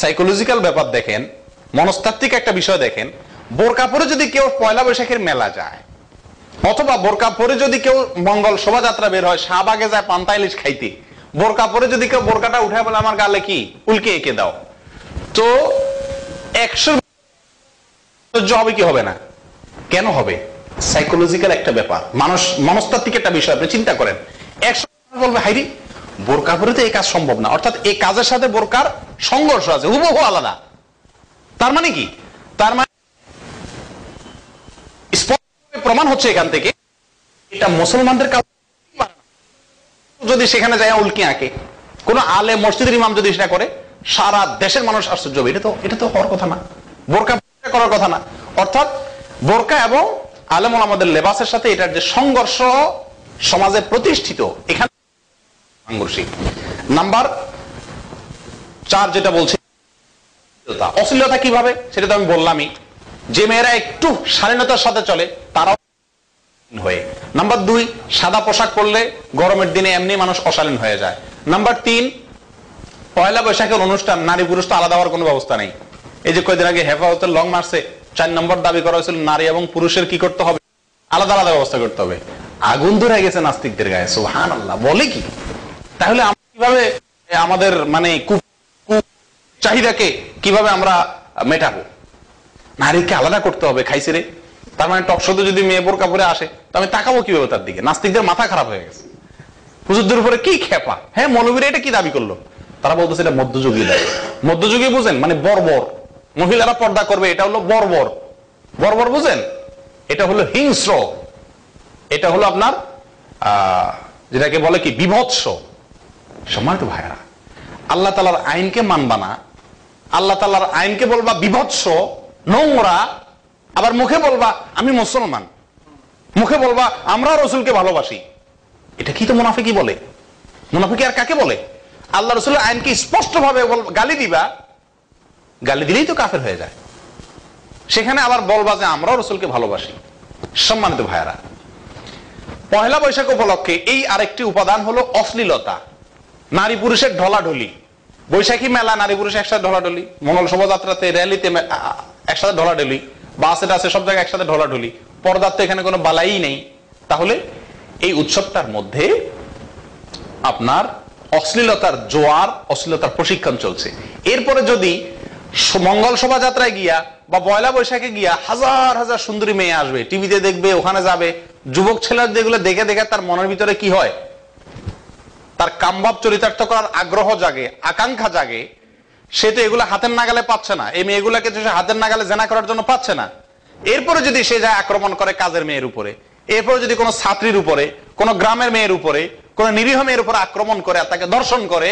সাইকোলজিক্যাল ব্যাপার দেখেন, মনস্তাত্ত্বিক একটা বিষয় দেখেন। বোরকা পরে যদি কেউ পয়লা বৈশাখের মেলা যায়, অথবা বোরকা পরে যদি কেউ মঙ্গল শোভাযাত্রা বের হয়, শাহবাগে যায় পান্তা ইলিশ খাইতে, বোরকা পরে যদি কেউ বোরকাটা উঠে বলে আমার গালে কি উল্কে এঁকে দাও, তো 100 হবে কি হবে না? কেন হবে? সাইকোলজিক্যাল একটা ব্যাপার, মানুষ মনস্তাত্ত্বিক একটা বিষয়। আপনি চিন্তা করেন, 100 বলবে হাইরি বোরকা পরে তো এই কাজ সম্ভব না, অর্থাৎ এই কাজের সাথে বোরকার সংঘর্ষ আছে, হুবহু আলাদা। তার মানে কি? তার মানে প্রমাণ হচ্ছে এখান থেকে এটা মুসলমানদের কাজ। যদি সেখানে যায় উল্কি আঁকে, কোন আলে মসজিদের ইমাম যদি সেটা করে, সারা দেশের মানুষ আশ্চর্য হবে। এটা তো হওয়ার কথা না, বোরকা করার কথা না। অর্থাৎ বোরকা এবং আলেম ওলামাদের লেবাসের সাথে এটার যে সংঘর্ষ সমাজে প্রতিষ্ঠিত, এখানে সাংঘর্ষিক। নাম্বার 4 যেটা বলছে অশ্লীলতা কিভাবে, সেটা তো আমি বললামই। যে মেয়েরা একটু শালীনতার সাথে চলে তারাও হয়ে। নাম্বার 2, সাদা পোশাক পরলে গরমের দিনে এমনি মানুষ অশালীন হয়ে যায়। নাম্বার 3, পয়লা বৈশাখের অনুষ্ঠান নারী পুরুষ তো আলাদা হওয়ার কোনো ব্যবস্থা নেই। এই যে কয়েকদিন আগে হেফাজতের লং মার্চে 4 নম্বর দাবি করা হয়েছিল নারী এবং পুরুষের কি করতে হবে, আলাদা আলাদা ব্যবস্থা করতে হবে। আগুন ধরে গেছে নাস্তিকদের গায়ে, সুবহানাল্লাহ। বলে কি? তাহলে আমরা কিভাবে আমাদের মানে চাহিদাকে কিভাবে আমরা মেটাবো? নারীকে আলাদা করতে হবে, খাইছে রে। তার মানে টকশোতে যদি মেয়ে বোরকা পরে আসে তো আমি তাকাবো কিভাবে তার দিকে? নাস্তিকদের মাথা খারাপ হয়ে গেছে। হুজুরদের উপরে কি খেপা! হ্যাঁ, মৌলবীরা এটা কি দাবি করলো? তারা বলতেছে এটা মধ্যযুগী দাবি। মধ্যযুগী বুঝেন মানে বর্বর, মহিলারা পর্দা করবে, এটা হলো বর্বর। বর্বর বুঝেন? এটা হলো হিংস্র, এটা হলো আপনার যেটাকে বলে কি বিভৎস। সম্মানিত ভাইরা, আল্লাহ তাআলার আইনকে মানবা না, আল্লাহ তাআলার আইনকে বলবা বিভৎস, নোংরা, আবার মুখে বলবা আমি মুসলমান, মুখে বলবা আমরা রাসূলকে ভালোবাসি। এটা কি তো মুনাফিকি বলে? মুনাফিকি আর কাকে বলে? আল্লাহ রাসূলের আইনকে স্পষ্ট ভাবে গালি দিবা, গালি দিলেই তো কাফের হয়ে যায়। সেখানে আবার বলবা যে আমরাও রাসূলকে ভালোবাসি। সম্মানিত ভাইরা, পয়লা বৈশাখ উপলক্ষে এই আরেকটি উপাদান হলো অশ্লীলতা, নারী পুরুষের ঢলাঢলি। বৈশাখী মেলা নারী পুরুষ একসাথে ঢলাঢলি, মঙ্গল শোভাযাত্রাতে র্যালিতে একসাথে ঢলাঢলি, বাসে টাসে সব জায়গায় একসাথে ঢলাঢলি। পর্দার তো এখানে কোনো বালাই নেই। তাহলে এই উৎসবটার মধ্যে আপনার অশ্লীলতার জোয়ার, অশ্লীলতার প্রশিক্ষণ চলছে। এরপরে যদি মঙ্গল শোভাযাত্রায় গিয়া বা পয়লা বৈশাখে গিয়া হাজার হাজার সুন্দরী মেয়ে আসবে, টিভিতে দেখবে, ওখানে যাবে, যুবক ছেলের যেগুলো দেখে দেখে তার মনের ভিতরে কি হয়, তার কামভাব চরিতার্থ করার আগ্রহ জাগে, আকাঙ্ক্ষা জাগে। সে তো এগুলো হাতের নাগালে পাচ্ছে না, এই মেয়েগুলাকে তো সে হাতের নাগালে জেনা করার জন্য পাচ্ছে না। এরপরে যদি সে যায় আক্রমণ করে কাজের মেয়ের উপরে, এরপরে যদি কোনো ছাত্রীর উপরে, কোনো গ্রামের মেয়ের উপরে, কোন নিরীহ মেয়ের উপর আক্রমণ করে আর তাকে ধর্ষণ করে,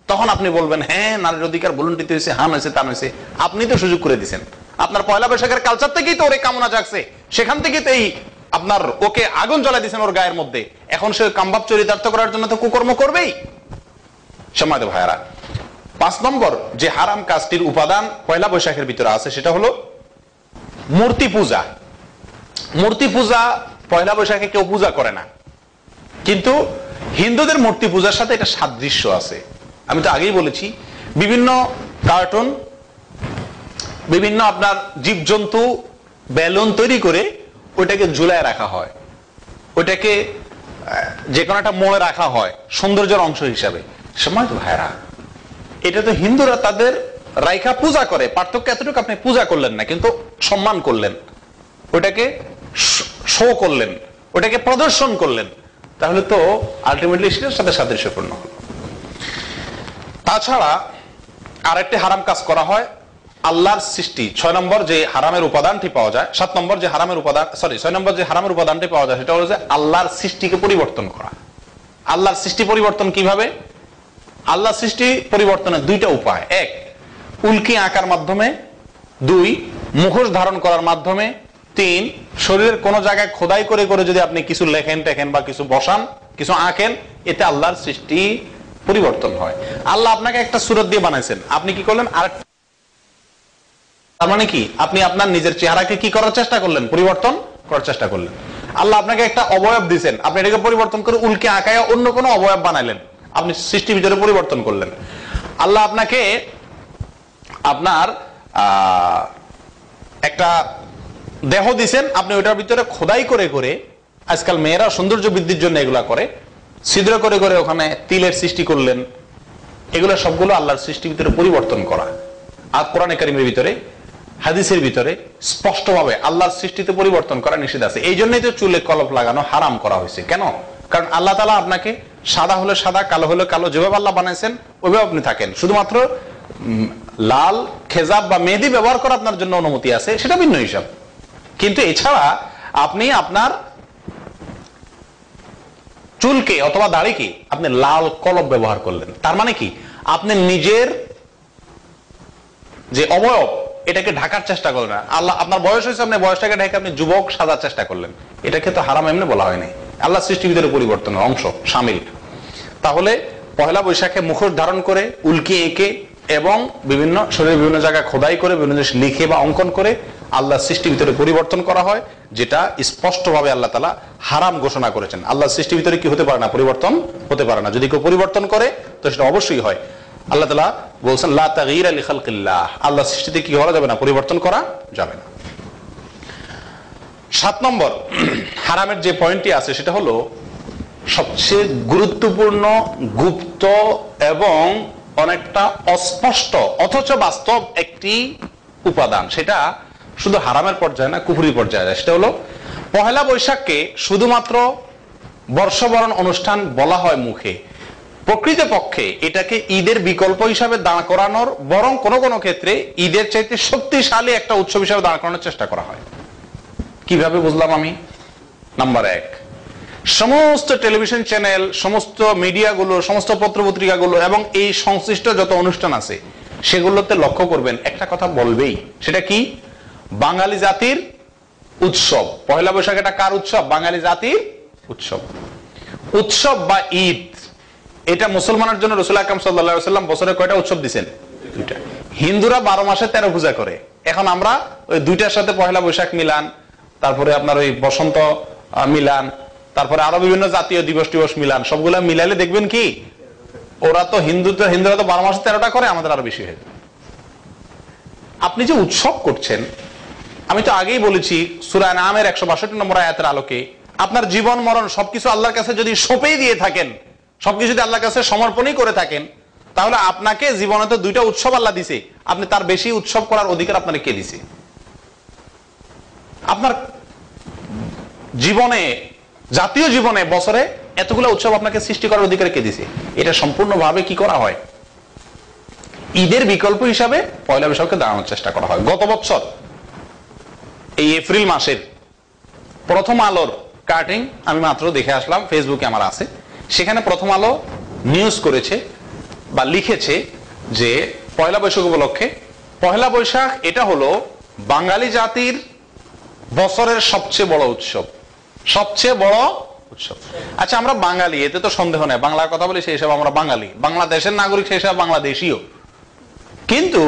তখন আপনি বলবেন হ্যাঁ নারীর অধিকার বলুনটিতে হয়েছে, হান হয়েছে, তান হয়েছে। আপনি তো সুযোগ করে দিচ্ছেন। আপনার পয়লা বৈশাখের কালচার থেকেই তো ওর কামনা জাগছে, সেখান থেকেই তো এই আপনার ওকে আগুন জ্বলাই দিচ্ছেন ওর গায়ের মধ্যে। এখন সে কামবাব চরিতার্থ করার জন্য তো কুকর্ম করবেই। সম্মানিত ভাইয়ারা, 5 নম্বর যে হারাম কাজটির উপাদান পয়লা বৈশাখের ভিতরে আছে সেটা হলো মূর্তি পূজা। মূর্তি পূজা পয়লা বৈশাখে কেউ পূজা করে না, কিন্তু হিন্দুদের মূর্তি পূজার সাথে এটা সাদৃশ্য আছে। আমি তো আগেই বলেছি, বিভিন্ন কার্টুন, বিভিন্ন আপনার জীবজন্তু, বেলুন তৈরি করে ওইটাকে ঝুলায় রাখা হয়, ওইটাকে যে কোনো একটা মোড়ে রাখা হয় সৌন্দর্যের অংশ হিসাবে। সম্মানিত ভাইরা, এটা তো হিন্দুরা তাদের রাইখা পূজা করে, পার্থক্য এতটুকু আপনি পূজা করলেন না কিন্তু সম্মান করলেন, ওটাকে শো করলেন, ওটাকে প্রদর্শন করলেন, তাহলে তো আলটিমেটলি সেটার সাথে সাদৃশ্যপূর্ণ হলো। তাছাড়া আরেকটি হারাম কাজ করা হয়, আল্লাহর সৃষ্টি 6 নম্বর যে হারামের উপাদানটি পাওয়া যায়, 7 নম্বর যে হারামের উপাদান, 6 নম্বর যে হারামের উপাদানটি পাওয়া যায় সেটা হলো যে আল্লাহর সৃষ্টিকে পরিবর্তন করা। আল্লাহর সৃষ্টি পরিবর্তন কিভাবে? আল্লাহ সৃষ্টি পরিবর্তনের 2টা উপায়। 1, উল্কি আঁকার মাধ্যমে, 2, মুখোশ ধারণ করার মাধ্যমে, 3, শরীরের কোন জায়গায় খোদাই করে করে যদি আপনি কিছু লেখেন টেখেন বা কিছু বসান, কিছু আঁকেন, এতে আল্লাহর সৃষ্টি পরিবর্তন হয়। আল্লাহ আপনাকে একটা সূরত দিয়ে বানাইছেন, আপনি কি করলেন আর, তার মানে কি আপনি আপনার নিজের চেহারাকে কি করার চেষ্টা করলেন? পরিবর্তন করার চেষ্টা করলেন। আল্লাহ আপনাকে একটা অবয়ব দিয়েছেন, আপনি এটাকে পরিবর্তন করে উল্কে আঁকায় অন্য কোনো অবয়ব বানাইলেন, আপনি সৃষ্টির ভিতরে পরিবর্তন করলেন। আল্লাহ আপনাকে আপনার একটা দেহ দিছেন, আপনি ওইটার ভিতরে খোদাই করে করে, আজকাল মেয়েরা সৌন্দর্য বৃদ্ধির জন্য এগুলা করে, ছিদ্র করে করে ওখানে তিলের সৃষ্টি করলেন। এগুলো সবগুলো আল্লাহর সৃষ্টির ভিতরে পরিবর্তন করা। আর কোরআনে কারীমের ভিতরে, হাদিসের ভিতরে স্পষ্টভাবে আল্লাহর সৃষ্টিতে পরিবর্তন করা নিষেধ আছে। এই জন্যই তো চুলে কলপ লাগানো হারাম করা হয়েছে। কেন? কারণ আল্লাহ তাআলা আপনাকে সাদা হলে সাদা, কালো হলে কালো, যেভাবে আল্লাহ বানাইছেন ওইভাবে আপনি থাকেন। শুধুমাত্র লাল খেজাব বা মেহেদি ব্যবহার করা আপনার জন্য অনুমতি আছে, সেটা ভিন্ন হিসাব। কিন্তু এছাড়া আপনি আপনার চুলকে অথবা দাড়িকে আপনি লাল কলপ ব্যবহার করলেন, তার মানে কি আপনি নিজের যে অবয়ব এটাকে ঢাকার চেষ্টা করলেন না। আল্লাহ আপনার বয়স হয়েছে, আপনি বয়সটাকে ঢেকে আপনি যুবক সাজার চেষ্টা করলেন, এটাকে তো হারাম এমনি বলা হয়নি, আল্লাহ সৃষ্টির ভিতরে পরিবর্তনের অংশ শামিল। তাহলে পয়লা বৈশাখে মুখোশ ধারণ করে, উল্কি এঁকে এবং বিভিন্ন শরীরের বিভিন্ন জায়গায় খোদাই করে, বিভিন্ন জিনিস লিখে বা অঙ্কন করে আল্লাহ সৃষ্টির ভিতরে পরিবর্তন করা হয়, যেটা স্পষ্টভাবে আল্লাহ তাআলা হারাম ঘোষণা করেছেন। আল্লাহ সৃষ্টির ভিতরে কি হতে পারে না? পরিবর্তন হতে পারে না। যদি কেউ পরিবর্তন করে তো সেটা অবশ্যই হয়। আল্লাহ তাআলা বলছেন লা তাগয়িরা লিখালকিল্লাহ, আল্লাহ সৃষ্টিতে কি করা যাবে না? পরিবর্তন করা যাবে না। 7 নম্বর হারামের যে পয়েন্টটি আছে সেটা হলো সবচেয়ে গুরুত্বপূর্ণ, গুপ্ত এবং অনেকটা অস্পষ্ট অথচ বাস্তব একটি উপাদান। সেটা শুধু হারামের পর্যায়ে না, কুফরি পর্যায়ে যায়। সেটা হলো পহেলা বৈশাখকে শুধুমাত্র বর্ষবরণ অনুষ্ঠান বলা হয় মুখে, প্রকৃতপক্ষে এটাকে ঈদের বিকল্প হিসাবে দাঁড় করানোর, বরং কোন কোন ক্ষেত্রে ঈদের চাইতে শক্তিশালী একটা উৎসব হিসাবে দাঁড় করানোর চেষ্টা করা হয়। কিভাবে বুঝলাম আমি? নাম্বার 1, সমস্ত টেলিভিশন চ্যানেল, সমস্ত মিডিয়াগুলো, সমস্ত পত্রপত্রিকাগুলো এবং এই সংশ্লিষ্ট যত অনুষ্ঠান আছে সেগুলোতে লক্ষ্য করবেন একটা কথা বলবেই, সেটা কি? বাঙালি জাতির উৎসব। পহেলা বৈশাখ এটা কার উৎসব? বাঙালি জাতির উৎসব। উৎসব বা ঈদ এটা মুসলমানের জন্য রাসূল আকরাম সাল্লাল্লাহু আলাইহি ওয়াসাল্লাম বছরে কয়টা উৎসব দিবেন? 2টা। হিন্দুরা 12 মাসে 13 পূজা করে। এখন আমরা ওই 2টার সাথে পহেলা বৈশাখ মিলান, তারপরে আপনার ওই বসন্ত মিলান, তারপরে আরো বিভিন্ন জাতীয় দিবস টিবস মিলান, সবগুলা মিলাইলে দেখবেন কি ওরা তো হিন্দুরা তো 12 মাসে 13টা করে, আমাদের আরো বেশি হয়ে যায়। আপনি যে উৎসব করছেন, আমি তো আগেই বলেছি সূরা আনআমের 162 নম্বর আয়াতের আলোকে আপনার জীবন মরণ সবকিছু আল্লাহর কাছে যদি সঁপেই দিয়ে থাকেন, সবকিছু যদি আল্লাহর কাছে সমর্পণই করে থাকেন, তাহলে আপনাকে জীবনে তো 2টা উৎসব আল্লাহ দিছে, আপনি তার বেশি উৎসব করার অধিকার আপনাকে কে দিছে? আপনার জীবনে, জাতীয় জীবনে বছরে এতগুলো উৎসব আপনাকে সৃষ্টি করার অধিকার কে দিছে? এটা সম্পূর্ণভাবে কি করা হয়? ঈদের বিকল্প হিসাবে পয়লা বৈশাখকে দাঁড়ানোর চেষ্টা করা হয়। গত বছর এই এপ্রিল মাসের প্রথম আলোর কাটিং আমি মাত্র দেখে আসলাম, ফেসবুকে আমার আছে। সেখানে প্রথম আলো নিউজ করেছে বা লিখেছে যে পয়লা বৈশাখ উপলক্ষে, পয়লা বৈশাখ এটা হলো বাঙালি জাতির বছরের সবচেয়ে বড় উৎসব, সবচেয়ে বড় উৎসব। আচ্ছা, আমরা বাঙালি, এতে তো সন্দেহ নেই, বাংলার কথা বলি সেই হিসাবে আমরা বাঙালি, বাংলাদেশের নাগরিক সেই হিসাবে বাংলাদেশীয়। কিন্তু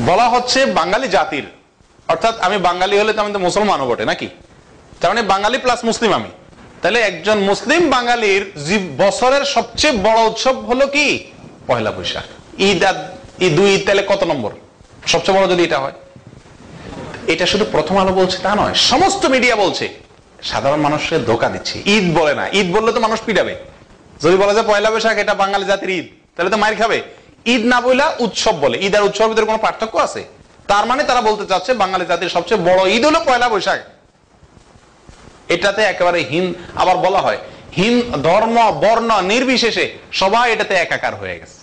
বলা হচ্ছে বাঙালি জাতির, অর্থাৎ আমি বাঙালি হলে তো আমি তো মুসলমানও বটে নাকি, তার মানে বাঙালি প্লাস মুসলিম আমি। তাহলে একজন মুসলিম বাঙালির বছরের সবচেয়ে বড় উৎসব হলো কি পয়লা বৈশাখ। ঈদ আর দুই ঈদ তাহলে কত নম্বর? সবচেয়ে বড় যদি এটা হয়। এটা শুধু প্রথম আলো বলছে তা নয়, সমস্ত মিডিয়া বলছে। সাধারণ মানুষের ধোকা দিচ্ছে। ঈদ বলে না, ঈদ বললে তো মানুষ পিটাবে। যদি বলে যে পয়লা বৈশাখ এটা বাঙালি জাতির ঈদ, তাহলে তো মাইর খাবে। ঈদ না বইলা উৎসব বলে। ঈদ আর উৎসবের ভিতরে কোনো পার্থক্য আছে? তার মানে তারা বলতে চাচ্ছে বাঙালি জাতির সবচেয়ে বড় ঈদ হলো পয়লা বৈশাখ। এটাতে একেবারে আবার বলা হয় ধর্ম বর্ণ নির্বিশেষে সবাই এটাতে একাকার হয়ে গেছে।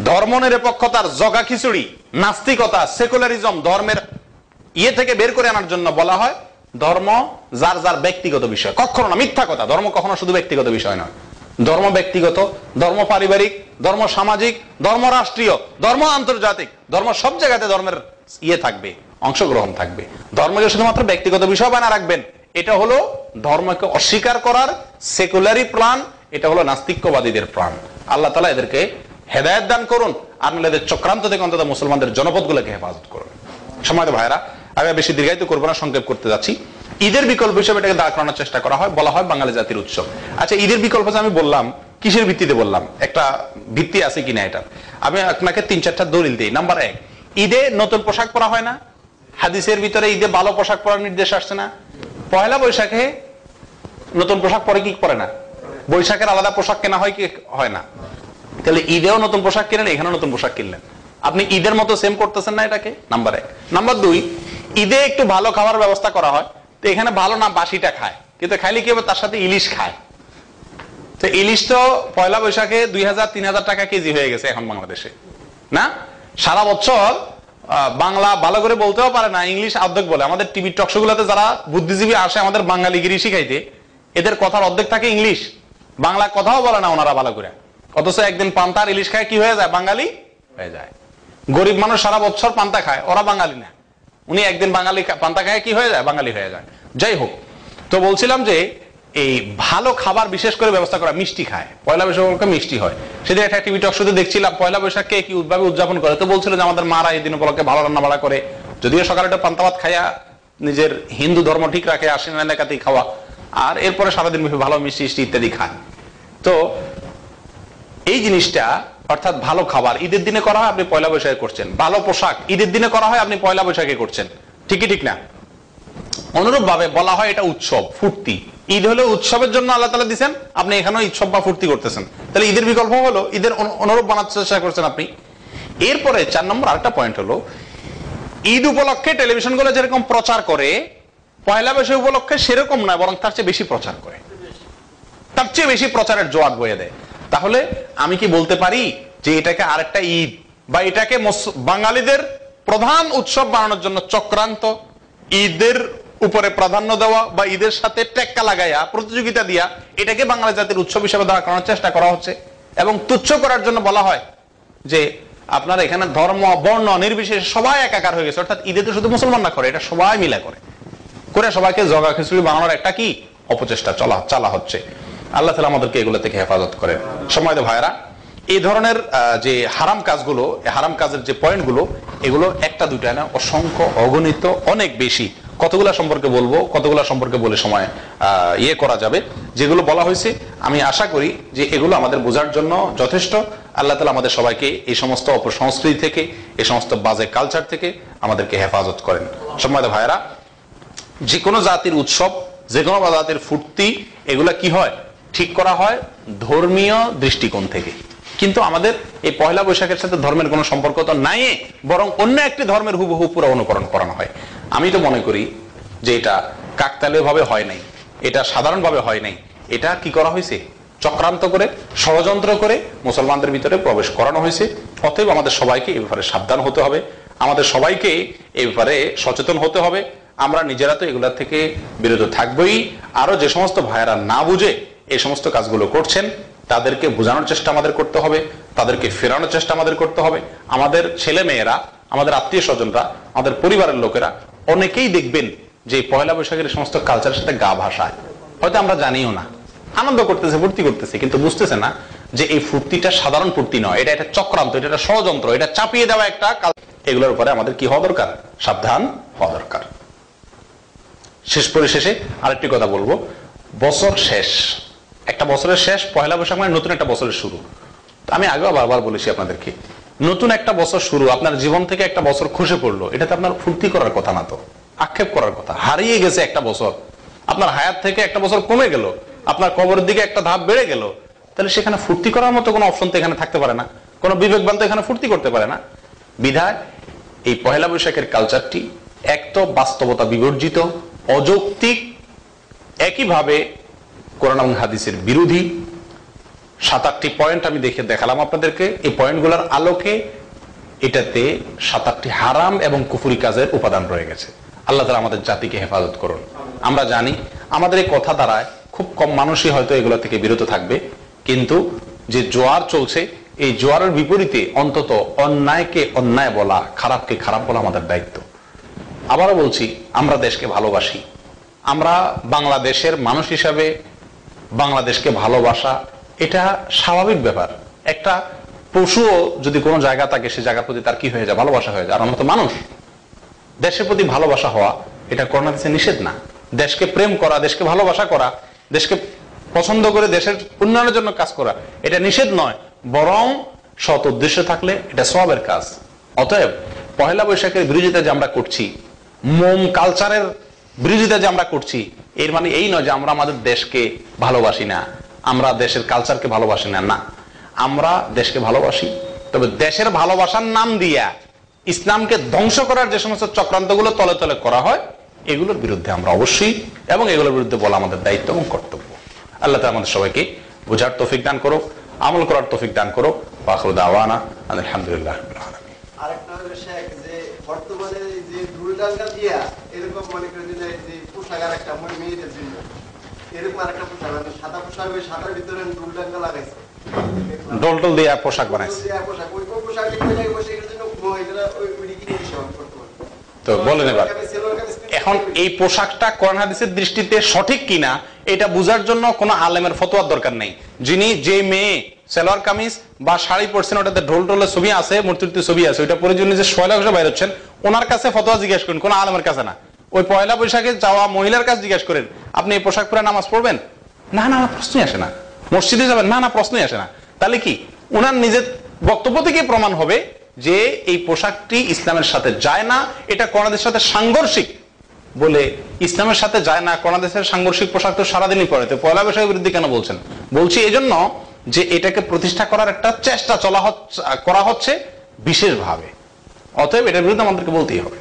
ধর্ম নিরপেক্ষতার জগা খিচুড়ি, নাস্তিকতা, সেকুলারিজম ধর্মের থেকে বের করে আনার জন্য বলা হয় ধর্ম যার যার ব্যক্তিগত বিষয়। কখনো না, মিথ্যা কথা। ধর্ম কখনো শুধু ব্যক্তিগত বিষয় নয়। ধর্ম ব্যক্তিগত, ধর্ম পারিবারিক, ধর্ম সামাজিক, ধর্ম রাষ্ট্রীয়, ধর্ম আন্তর্জাতিক, ধর্ম সব জায়গাতে ধর্মের থাকবে, অংশগ্রহণ থাকবে। ধর্মকে শুধুমাত্র ব্যক্তিগত বিষয় বানা রাখবেন, এটা হলো ধর্মকে অস্বীকার করার সেকুলারি প্ল্যান, এটা হলো নাস্তিক্যবাদীদের প্ল্যান। আল্লাহ তাআলা এদেরকে হেদায়েত দান করুন, আর নাহলে এদের চক্রান্ত থেকে অন্তত মুসলমানদের জনপদগুলোকে হেফাজত করুন। সম্মানিত ভাইরা, আমি বেশি দীর্ঘায়িত করবো না, সংক্ষেপ করতে যাচ্ছি। ঈদের বিকল্প হিসেবে এটাকে দাঁড় করানোর চেষ্টা করা হয়, বলা হয় বাঙালি জাতির উৎসব। আচ্ছা, ঈদের বিকল্প আমি বললাম, কিসের ভিত্তিতে বললাম? একটা ভিত্তি আছে কিনা এটা আমি আপনাকে 3-4টা দলিল দিই। নাম্বার 1, ঈদে নতুন পোশাক পরা হয় না? হাদিসের ভিতরে ঈদে ভালো পোশাক পরার নির্দেশ আসছে না? পয়লা বৈশাখে নতুন পোশাক পরে কি পরে না? বৈশাখের আলাদা পোশাক কেনা হয় কি হয় না? তাহলে ঈদেও নতুন পোশাক কিনেন, এখানেও নতুন পোশাক কিনলেন, আপনি ঈদের মতো সেম করতেছেন না এটাকে? নাম্বার 1। নাম্বার 2, ঈদে একটু ভালো খাবার ব্যবস্থা করা হয়, তো এখানে ভালো না বাসিটা খায়, কিন্তু খাইলে কি হবে, তার সাথে ইলিশ খায়। তো ইলিশ তো পয়লা বৈশাখে 2000-3000 টাকা কেজি হয়ে গেছে এখন বাংলাদেশে না? সারা বছর বাংলা ভালো করে বলতেও পারে না, ইংলিশ অর্ধেক বলে। আমাদের টিভি টকশো গুলোতে যারা বুদ্ধিজীবী আসে আমাদের বাঙালিগিরি শিখাইতে, এদের কথার অর্ধেক থাকে ইংলিশ, বাংলা কথাও বলে না ওনারা ভালো করে। অথচ একদিন পান্তা আর ইলিশ খায়, কি হয়ে যায়? বাঙালি হয়ে যায়। গরিব মানুষ সারা বছর পান্তা খায়, ওরা বাঙালি না। উনি একদিন বাঙালি পান্তা খায়, কি হয়ে যায়? বাঙালি হয়ে যায়। যাই হোক, তো বলছিলাম যে এই ভালো খাবার বিশেষ করে ব্যবস্থা করা, মিষ্টি খায়, পয়লা বৈশাখে মিষ্টি হয়। সেদিন একটা টিভি টক শোতে দেখছিলাম পয়লা বৈশাখকে কি ভাবে উদযাপন করে, তো বলছিল যে আমাদের মারা এই দিন উপলক্ষে ভালো রান্না বাড়া করে, যদিও সকালে একটা পান্তা ভাত খাইয়া নিজের হিন্দু ধর্ম ঠিক রাখে, আশ্বিন এলাকাতেই খাওয়া, আর এরপরে সারাদিন ভালো মিষ্টি ইত্যাদি খায়। তো এই জিনিসটা, অর্থাৎ ভালো খাবার ঈদের দিনে করা হয়, আপনি পয়লা বৈশাখে করছেন। ভালো পোশাক ঈদের দিনে করা হয়, আপনি পয়লা বৈশাখে করছেন। ঠিকই ঠিক না? অনুরূপ ভাবে বলা হয় এটা উৎসব, ফুর্তি। ঈদ হলো উৎসবের জন্য আল্লাহ তাআলা দিয়েছেন, আপনি এখানেও উৎসব বা ফুর্তি করতেছেন, তাহলে ঈদের বিকল্প হলো, ঈদের অনুরূপ বানাতে চেষ্টা করছেন আপনি। এরপরে 4 নম্বর আরেকটা পয়েন্ট হলো, ঈদ উপলক্ষে টেলিভিশন গুলো যেরকম প্রচার করে, পয়লা বৈশাখ উপলক্ষে সেরকম নয়, বরং তার চেয়ে বেশি প্রচার করে, তার চেয়ে বেশি প্রচারের জোয়ার বয়ে দেয়। তাহলে আমি কি বলতে পারি যে এটাকে আরেকটা ঈদ বা এটাকে বাঙালিদের প্রধান উৎসব বানানোর জন্য চক্রান্ত, ঈদের উপরে প্রাধান্য দেওয়া বা ঈদের সাথে টেক্কা লাগাইয়া প্রতিযোগিতা দিয়া এটাকে বাঙালি জাতির উৎসব হিসেবে দাঁড় করানোর চেষ্টা করা হচ্ছে, এবং তুচ্ছ করার জন্য বলা হয় যে আপনার এখানে ধর্ম বর্ণ নির্বিশেষে সবাই একাকার হয়ে গেছে। অর্থাৎ ঈদে তো শুধু মুসলমান না করে, এটা সবাই মিলে করে সবাইকে জগা খিচুড়ি বানানোর একটা কি অপচেষ্টা চালা হচ্ছে। আল্লাহ তাআলা আমাদেরকে এগুলো থেকে হেফাজত করেন। সম্মানিত ভাইরা, এই ধরনের যে হারাম কাজগুলো, হারাম কাজের যে পয়েন্টগুলো, এগুলো একটা দুইটা না, অসংখ্য অগণিত, অনেক বেশি। কতগুলা সম্পর্কে বলবো, কতগুলা সম্পর্কে বলে সময় করা যাবে। যেগুলো বলা হয়েছে আমি আশা করি যে এগুলো আমাদের বোঝার জন্য যথেষ্ট। আল্লাহ তাআলা আমাদের সবাইকে এই সমস্ত অপসংস্কৃতি থেকে, এই সমস্ত বাজে কালচার থেকে আমাদেরকে হেফাজত করেন। সম্মানিত ভাইরা, যে কোনো জাতির উৎসব, যে কোনো জাতির ফুর্তি, এগুলা কি হয়? ঠিক করা হয় ধর্মীয় দৃষ্টিকোণ থেকে। কিন্তু আমাদের এই পয়লা বৈশাখের সাথে ধর্মের কোনো সম্পর্ক তো নাই, বরং অন্য একটি ধর্মের হুবহু পুরো অনুকরণ করানো হয়। আমি তো মনে করি যে এটা কাকতালীয় ভাবে হয় নাই, এটা সাধারণভাবে হয় নাই, এটা কি করা হয়েছে? চক্রান্ত করে, ষড়যন্ত্র করে মুসলমানদের ভিতরে প্রবেশ করানো হয়েছে। অতএব আমাদের সবাইকে এই ব্যাপারে সাবধান হতে হবে, আমাদের সবাইকে এই ব্যাপারে সচেতন হতে হবে। আমরা নিজেরা তো এগুলা থেকে বিরত থাকবোই, আরো যে সমস্ত ভাইয়েরা না বুঝে এই সমস্ত কাজগুলো করছেন, তাদেরকে বোঝানোর চেষ্টা আমাদের করতে হবে, তাদেরকে ফেরানোর চেষ্টা আমাদের করতে হবে। আমাদের ছেলে মেয়েরা, আমাদের আত্মীয় স্বজনরা, আমাদের পরিবারের লোকেরা অনেকেই দেখবেন যে পয়লা বৈশাখের সমস্ত কালচারের সাথে গা ভাসায়, হয়তো আমরা জানিও না, আনন্দ করতেছে, ফুর্তি করতেছে, কিন্তু বুঝতেছে না যে এই ফুর্তিটা সাধারণ ফুর্তি নয়, এটা একটা চক্রান্ত, এটা একটা ষড়যন্ত্র, এটা চাপিয়ে দেওয়া একটা। এগুলোর উপরে আমাদের কি হওয়া দরকার? সাবধান হওয়া দরকার। শেষ পরিশেষে আরেকটি কথা বলবো, বছর শেষ, একটা বছরের শেষ, পয়লা বৈশাখ মানে নতুন একটা বছরের শুরু। আমি আগেও বারবার বলেছি আপনাদেরকে, নতুন একটা বছর শুরু, আপনার জীবন থেকে একটা বছর খসে পড়লো, এটাতে আপনার ফুর্তি করার কথা না, তো আক্ষেপ করার কথা। হারিয়ে গেছে একটা বছর, আপনার হায়াত থেকে একটা বছর কমে গেল, আপনার কবরের দিকে একটা ধাপ বেড়ে গেল, তাহলে সেখানে ফুর্তি করার মতো কোনো অপশন তো এখানে থাকতে পারে না, কোনো বিবেকবান তো এখানে ফুর্তি করতে পারে না। বিধায় এই পয়লা বৈশাখের কালচারটি এক তো বাস্তবতা বিবর্জিত, অযৌক্তিক, একইভাবে কোরআন এবং হাদিসের বিরোধী। 7-8টি পয়েন্ট আমি দেখালাম আপনাদেরকে। এই পয়েন্টগুলোর আলোকে এটাতে 7-8টি হারাম এবং কুফরি কাজের উপাদান রয়ে গেছে। আল্লাহ তাআলা আমাদের জাতিকে হেফাজত করুন। আমরা জানি আমাদের এই কথা দ্বারায় খুব কম মানুষই হয়তো এগুলো থেকে বিরত থাকবে, কিন্তু যে জোয়ার চলছে, এই জোয়ারের বিপরীতে অন্তত অন্যায়কে অন্যায় বলা, খারাপকে খারাপ বলা আমাদের দায়িত্ব। আবারও বলছি, আমরা দেশকে ভালোবাসি, আমরা বাংলাদেশের মানুষ হিসাবে বাংলাদেশকে ভালোবাসা এটা স্বাভাবিক ব্যাপার। একটা পশুও যদি কোনো জায়গা থাকে, সে জায়গার প্রতি তার কি হয়ে যায়? ভালোবাসা হয়ে যায়। আর আমরা তো মানুষ, দেশের প্রতি ভালোবাসা হওয়া এটা কোরআন হাদিসে নিষেধ না। দেশকে প্রেম করা, দেশকে ভালোবাসা করা, দেশকে পছন্দ করে দেশের উন্নয়নের জন্য কাজ করা এটা নিষেধ নয়, বরং সৎ উদ্দেশ্য থাকলে এটা সওয়াবের কাজ। অতএব পয়লা বৈশাখের বিরোধিতা যে আমরা করছি, মোম কালচারের বিরোধিতা যে আমরা করছি, এর মানে এই নয় যে আমরা আমাদের দেশকে ভালোবাসি না, আমরা দেশের কালচারকে ভালোবাসি না। না, আমরা দেশকে ভালোবাসি, তবে দেশের ভালোবাসার নাম দিয়া ইসলামকে ধ্বংস করার যে সমস্ত চক্রান্তগুলো তলে তলে করা হয়, এগুলোর বিরুদ্ধে আমরা অবশ্যই, এবং এগুলোর বিরুদ্ধে বলা আমাদের দায়িত্ব এবং কর্তব্য। আল্লাহ তাআলা আমাদের সবাইকে বোঝার তৌফিক দান করুক, আমল করার তৌফিক দান করুক। ওয়া আখিরু দাওয়ানা আলহামদুলিল্লাহি রাব্বিল আলামিন। আরেকটা হলো শেখ, যে বর্তমানে যে দুলডাঙ্গা দিয়া এরকম মনে করে দিলে যে পোশাক, আর একটা মেয়েদের জন্য এরকম আরেকটা পোশাক, মানে সাদা পোশাক, ওই সাদার ভিতরে দুলডাঙ্গা লাগাইছে, ডোল টোল দিয়ে পোশাক বানাইছে। ওই পোশাক এর জন্য মহিলারা ওই কি বিষয় বর্তমানে তো বলেন এবার, এখন এই পোশাকটা কোরআন হাদিসের দৃষ্টিতে সঠিক কিনা এটা বোঝার জন্য কোনো আলেমের ফতোয়ার দরকার নেই। যে মেয়ে সালোয়ার কামিজ বা শাড়ি পরছেন, ওটাতে ঢোল টোলের ছবি আছে, মূর্তির ছবি আছে, ওইটা পরে জন্য যে শয়লা ঘষে বাইর হচ্ছেন, ওনার কাছে ফতোয়া জিজ্ঞেস করেন, কোন আলেমের কাছে না। ওই পয়লা বৈশাখে যাওয়া মহিলার কাছে জিজ্ঞেস করেন, আপনি এই পোশাক পরে নামাজ পড়বেন? না না, প্রশ্নই আসে না। মসজিদে যাবেন? না না, প্রশ্নই আসে না। তাহলে কি ওনার নিজের বক্তব্য থেকে প্রমাণ হবে যে এই পোশাকটি ইসলামের সাথে যায় না, এটা কোরআনের সাথে সাংঘর্ষিক। বলে ইসলামের সাথে যায় না, কোরআন দেশের সাংঘর্ষিক পোশাক তো সারাদিনই পরে, তো পয়লা বৈশাখের বিরুদ্ধে কেন বলছেন? বলছি এই জন্য যে এটাকে প্রতিষ্ঠা করার একটা চেষ্টা করা হচ্ছে বিশেষভাবে। অতএব এটার বিরুদ্ধে আমাদেরকে বলতেই হবে।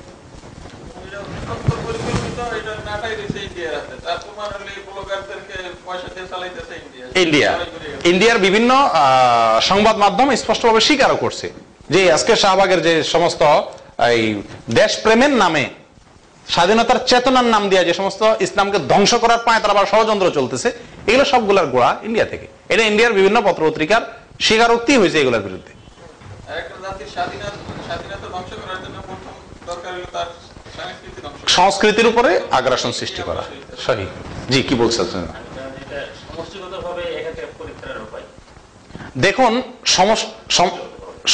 ইন্ডিয়ার বিভিন্ন সংবাদ মাধ্যম স্পষ্টভাবে স্বীকারও করছে যে আজকে শাহবাগের যে সমস্ত এই দেশপ্রেমের নামে, স্বাধীনতার চেতনার নাম দিয়ে যে সমস্ত ইসলামকে ধ্বংস করার পায়তারা বা ষড়যন্ত্র চলতেছে, এগুলো সবগুলোর গোড়া ইন্ডিয়া থেকে। এটা ইন্ডিয়ার বিভিন্ন পত্র পত্রিকার স্বীকারোক্তি হয়েছে এগুলোর বিরুদ্ধে। সংস্কৃতির উপরে আগ্রাসন সৃষ্টি করা। সহি। জি, কি বলছেন? দেখুন,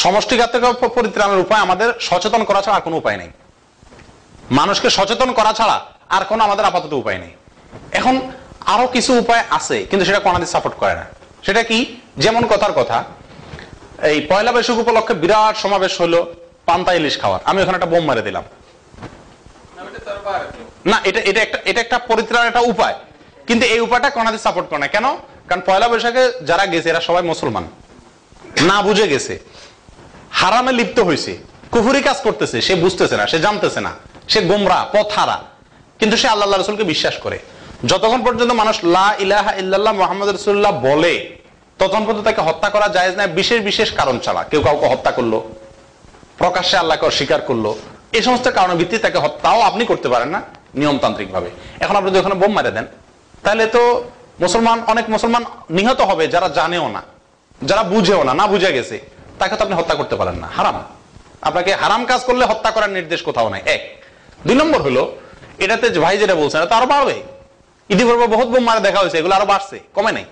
সমষ্টিগত পরিত্রাণের উপায় আমাদের সচেতন করা ছাড়া আর কোনো উপায় নেই। মানুষকে সচেতন করা ছাড়া আর কোনো আমাদের আপাতত উপায় নেই। এখন আরো কিছু উপায় আছে, কিন্তু সেটা কোন হাদিস সাপোর্ট করে না। সেটা কি? যেমন কথার কথা, এই পয়লা বৈশাখ উপলক্ষে বিরাট সমাবেশ হলো পান্তা ইলিশ খাওয়ার, আমি ওখানে একটা বোম মেরে দিলাম না, এটা একটা পরিত্রাণের একটা উপায়, কিন্তু এই উপায়টা কোন হাদিস সাপোর্ট করে না। কেন? কারণ পয়লা বৈশাখে যারা গেছে এরা সবাই মুসলমান, না বুঝে গেছে, হারামে লিপ্ত হয়েছে, কুফরি কাজ করতেছে, সে বুঝতেছে না, সে জানতেছে না, সে গোমরা পথ হারা, কিন্তু সে আল্লাহ রাসূলকে বিশ্বাস করে। যতক্ষণ পর্যন্ত মানুষ লা ইলাহা ইল্লাল্লাহ মুহাম্মদ রাসূলুল্লাহ বলে, ততক্ষণ পর্যন্ত তাকে হত্যা করা জায়েজ না, বিশেষ বিশেষ কারণ ছাড়া। কেউ কাউকে হত্যা করলো, প্রকাশ্যে আল্লাহকে অস্বীকার করলো, এই সমস্ত কারণের ভিত্তিতে তাকে হত্যাও আপনি করতে পারেন না নিয়মতান্ত্রিক ভাবে। এখন আপনি যদি ওখানে বোম মেরে দেন, তাহলে তো অনেক মুসলমান নিহত হবে যারা জানেও না, যারা বুঝেও না, না বুঝে গেছে, তাকে তো আপনি হত্যা করতে পারেন না, হারাম। আপনাকে হারাম কাজ করলে হত্যা করার নির্দেশ কোথাও নাই। এক। 2 নম্বর হলো, এটাতে ভাই যেটা বলছেন এটা তো আরো বাড়বে। ইতিপূর্বে বহুত বোম মারা দেখা হয়েছে, এগুলো আরো বাড়ছে, কমে নাই।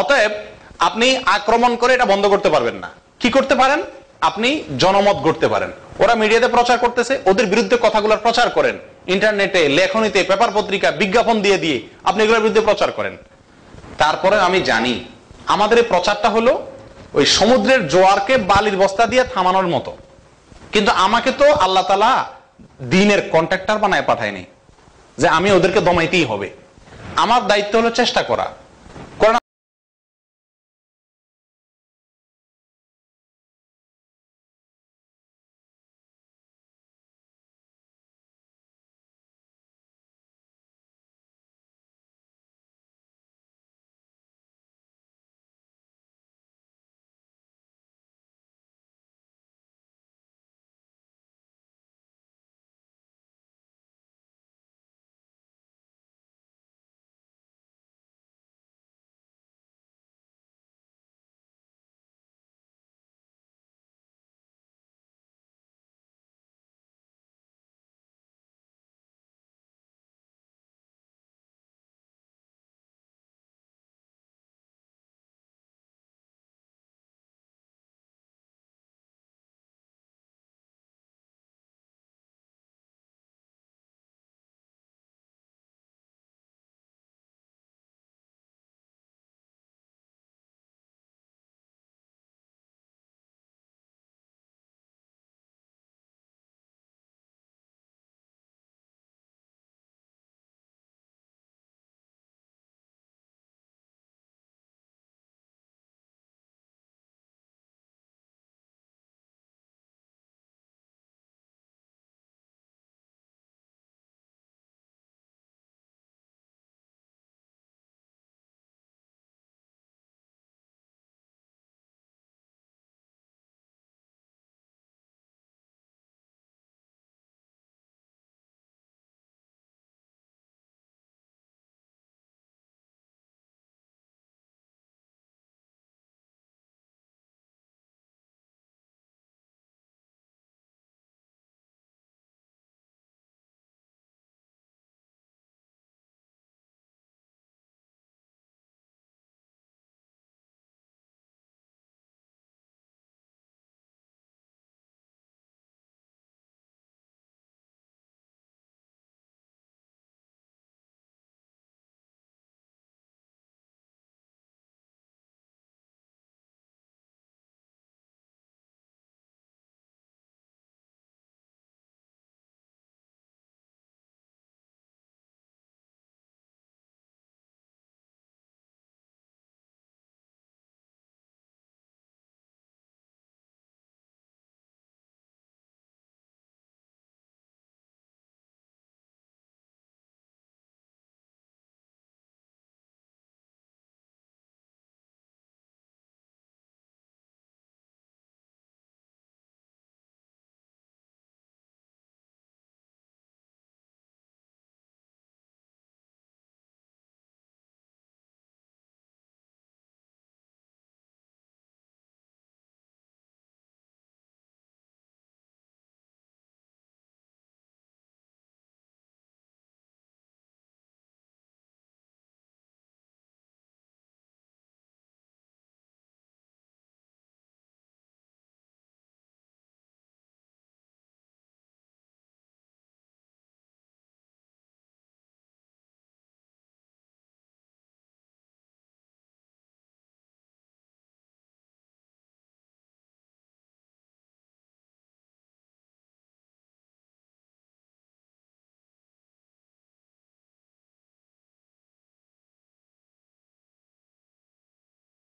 অতএব আপনি আক্রমণ করে এটা বন্ধ করতে পারবেন না। কি করতে পারেন? আপনি জনমত গড়তে পারেন। ওরা মিডিয়াতে প্রচার করতেছে, ওদের বিরুদ্ধে কথাগুলোর প্রচার করেন, ইন্টারনেটে, লেখনীতে, পেপার পত্রিকা, বিজ্ঞাপন দিয়ে দিয়ে আপনি এগুলোর বিরুদ্ধে প্রচার করেন। তারপরে আমি জানি আমাদের এই প্রচারটা হলো ওই সমুদ্রের জোয়ারকে বালির বস্তা দিয়ে থামানোর মতো। কিন্তু আমাকে তো আল্লাহ তাআলা দ্বীনের কন্ট্রাক্টর বানায় পাঠায়নি যে আমি ওদেরকে দমাইতেই হবে। আমার দায়িত্ব হলো চেষ্টা করা।